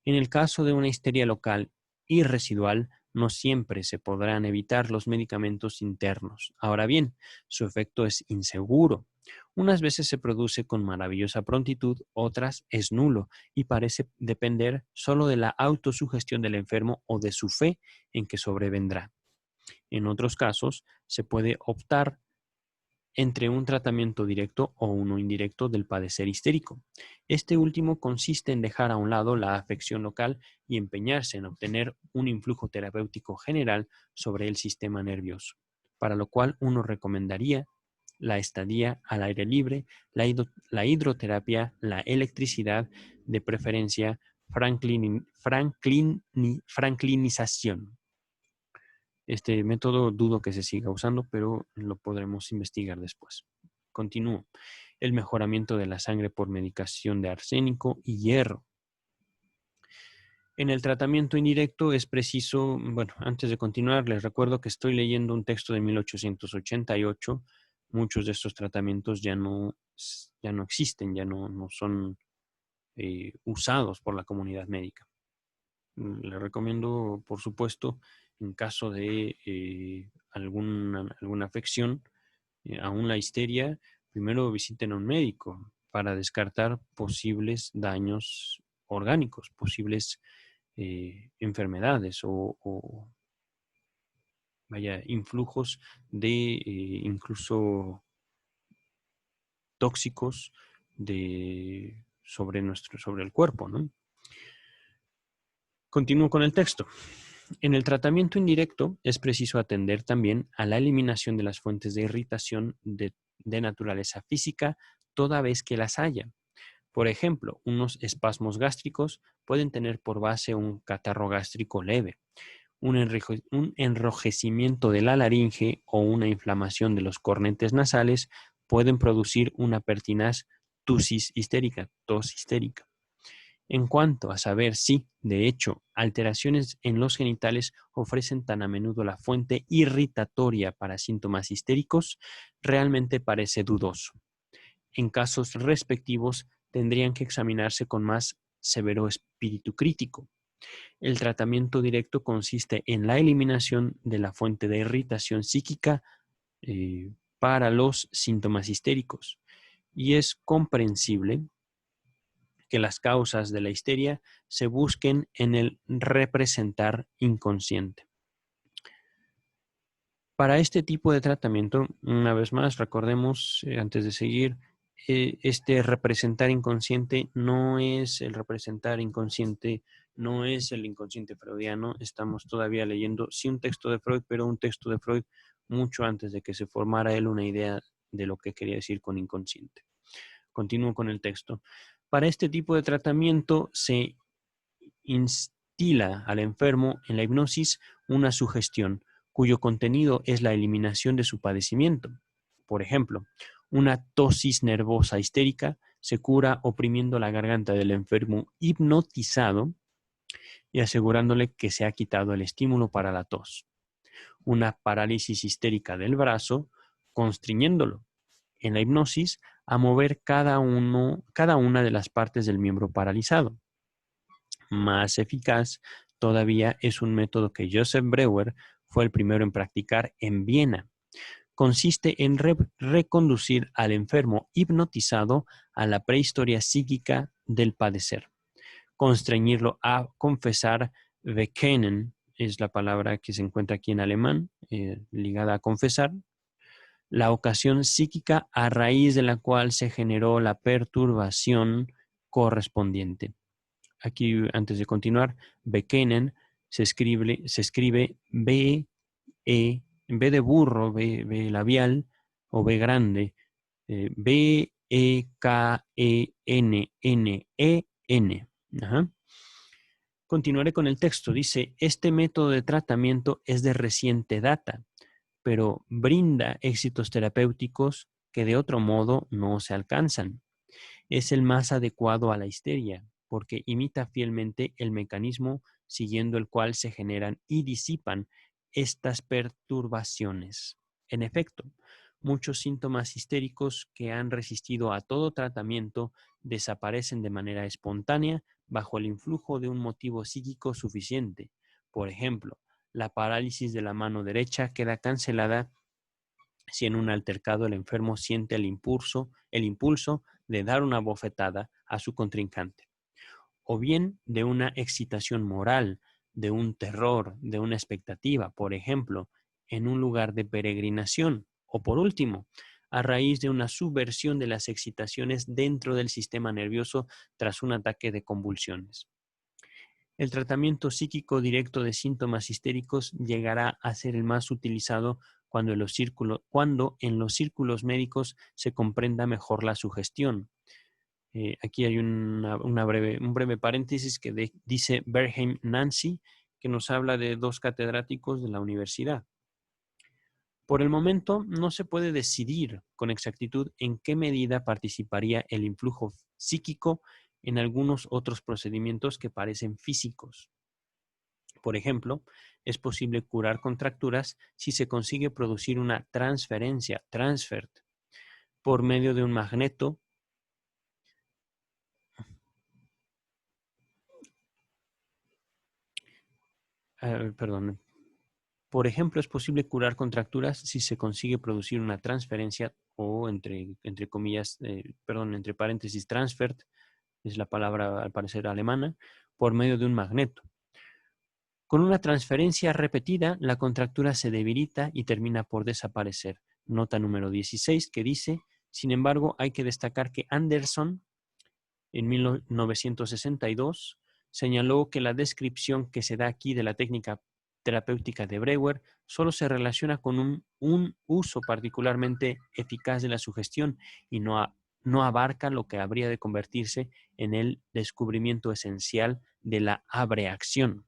En el caso de una histeria local y residual, no siempre se podrán evitar los medicamentos internos. Ahora bien, su efecto es inseguro. Unas veces se produce con maravillosa prontitud, otras es nulo y parece depender solo de la autosugestión del enfermo o de su fe en que sobrevendrá. En otros casos, se puede optar entre un tratamiento directo o uno indirecto del padecer histérico. Este último consiste en dejar a un lado la afección local y empeñarse en obtener un influjo terapéutico general sobre el sistema nervioso, para lo cual uno recomendaría la estadía al aire libre, la hidroterapia, la electricidad, de preferencia franklinización. Este método dudo que se siga usando, pero lo podremos investigar después. Continúo. El mejoramiento de la sangre por medicación de arsénico y hierro. En el tratamiento indirecto es preciso, antes de continuar, les recuerdo que estoy leyendo un texto de 1888. Muchos de estos tratamientos ya no existen, ya no son usados por la comunidad médica. Les recomiendo, por supuesto, en caso de alguna afección, aún la histeria, primero visiten a un médico para descartar posibles daños orgánicos, posibles enfermedades o vaya, influjos de incluso tóxicos sobre el cuerpo, ¿no? Continúo con el texto. En el tratamiento indirecto es preciso atender también a la eliminación de las fuentes de irritación de naturaleza física toda vez que las haya. Por ejemplo, unos espasmos gástricos pueden tener por base un catarro gástrico leve, un enrojecimiento de la laringe o una inflamación de los cornetes nasales pueden producir una pertinaz tos histérica. En cuanto a saber si, de hecho, alteraciones en los genitales ofrecen tan a menudo la fuente irritatoria para síntomas histéricos, realmente parece dudoso. En casos respectivos, tendrían que examinarse con más severo espíritu crítico. El tratamiento directo consiste en la eliminación de la fuente de irritación psíquica para los síntomas histéricos. Y es comprensible que las causas de la histeria se busquen en el representar inconsciente. Para este tipo de tratamiento, una vez más, recordemos, antes de seguir, este representar inconsciente no es el representar inconsciente, no es el inconsciente freudiano. Estamos todavía leyendo, sí, un texto de Freud, pero un texto de Freud mucho antes de que se formara él una idea de lo que quería decir con inconsciente. Continúo con el texto. Para este tipo de tratamiento se instila al enfermo en la hipnosis una sugestión cuyo contenido es la eliminación de su padecimiento. Por ejemplo, una tosis nervosa histérica se cura oprimiendo la garganta del enfermo hipnotizado y asegurándole que se ha quitado el estímulo para la tos. Una parálisis histérica del brazo, constriñéndolo en la hipnosis a mover cada una de las partes del miembro paralizado. Más eficaz todavía es un método que Joseph Breuer fue el primero en practicar en Viena. Consiste en reconducir al enfermo hipnotizado a la prehistoria psíquica del padecer. Constreñirlo a confesar bekennen, es la palabra que se encuentra aquí en alemán, ligada a confesar, la ocasión psíquica a raíz de la cual se generó la perturbación correspondiente. Aquí, antes de continuar, bekennen se escribe B, E, en vez de burro, B labial o B grande, B, E, K, E, N, N, E, N. Ajá. Continuaré con el texto. Dice, este método de tratamiento es de reciente data, pero brinda éxitos terapéuticos que de otro modo no se alcanzan. Es el más adecuado a la histeria, porque imita fielmente el mecanismo siguiendo el cual se generan y disipan estas perturbaciones. En efecto, muchos síntomas histéricos que han resistido a todo tratamiento desaparecen de manera espontánea bajo el influjo de un motivo psíquico suficiente. Por ejemplo, la parálisis de la mano derecha queda cancelada si en un altercado el enfermo siente el impulso de dar una bofetada a su contrincante, o bien de una excitación moral, de un terror, de una expectativa, por ejemplo, en un lugar de peregrinación, o por último, a raíz de una subversión de las excitaciones dentro del sistema nervioso tras un ataque de convulsiones. El tratamiento psíquico directo de síntomas histéricos llegará a ser el más utilizado cuando en los círculos médicos se comprenda mejor la sugestión. Aquí hay un breve paréntesis que dice Bernheim Nancy, que nos habla de dos catedráticos de la universidad. Por el momento, no se puede decidir con exactitud en qué medida participaría el influjo psíquico en algunos otros procedimientos que parecen físicos. Por ejemplo, es posible curar contracturas si se consigue producir una transferencia, transfert, por medio de un magneto Por ejemplo, es posible curar contracturas si se consigue producir una transferencia o entre comillas, entre paréntesis, transfert, es la palabra al parecer alemana, por medio de un magneto. Con una transferencia repetida, la contractura se debilita y termina por desaparecer. Nota número 16 que dice, sin embargo, hay que destacar que Anderson, en 1962, señaló que la descripción que se da aquí de la técnica terapéutica de Breuer solo se relaciona con un uso particularmente eficaz de la sugestión y no abarca lo que habría de convertirse en el descubrimiento esencial de la abreacción.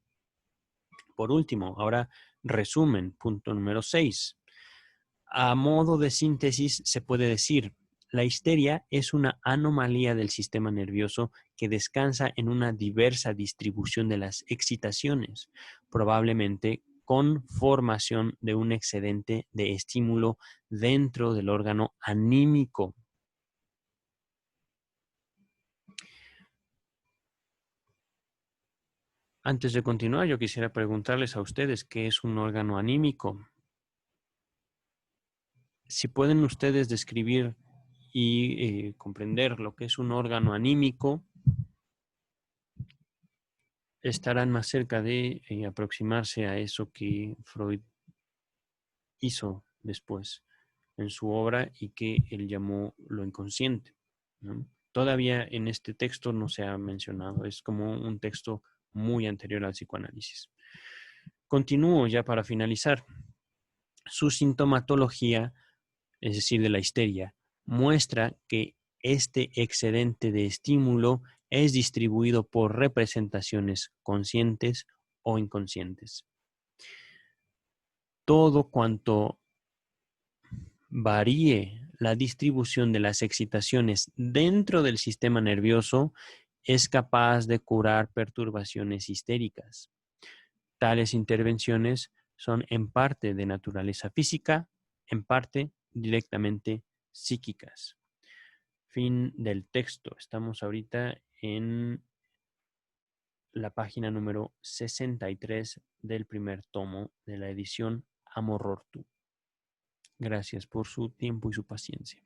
Por último, ahora resumen, punto número 6. A modo de síntesis se puede decir, la histeria es una anomalía del sistema nervioso que descansa en una diversa distribución de las excitaciones, probablemente con formación de un excedente de estímulo dentro del órgano anímico. Antes de continuar, yo quisiera preguntarles a ustedes qué es un órgano anímico. Si pueden ustedes describir y comprender lo que es un órgano anímico, estarán más cerca de aproximarse a eso que Freud hizo después en su obra y que él llamó lo inconsciente, ¿no? Todavía en este texto no se ha mencionado, es como un texto muy anterior al psicoanálisis. Continúo ya para finalizar. Su sintomatología, es decir, de la histeria, muestra que este excedente de estímulo es distribuido por representaciones conscientes o inconscientes. Todo cuanto varíe la distribución de las excitaciones dentro del sistema nervioso es capaz de curar perturbaciones histéricas. Tales intervenciones son en parte de naturaleza física, en parte directamente psíquicas. Fin del texto. Estamos ahorita en la página número 63 del primer tomo de la edición Amor Rortu. Gracias por su tiempo y su paciencia.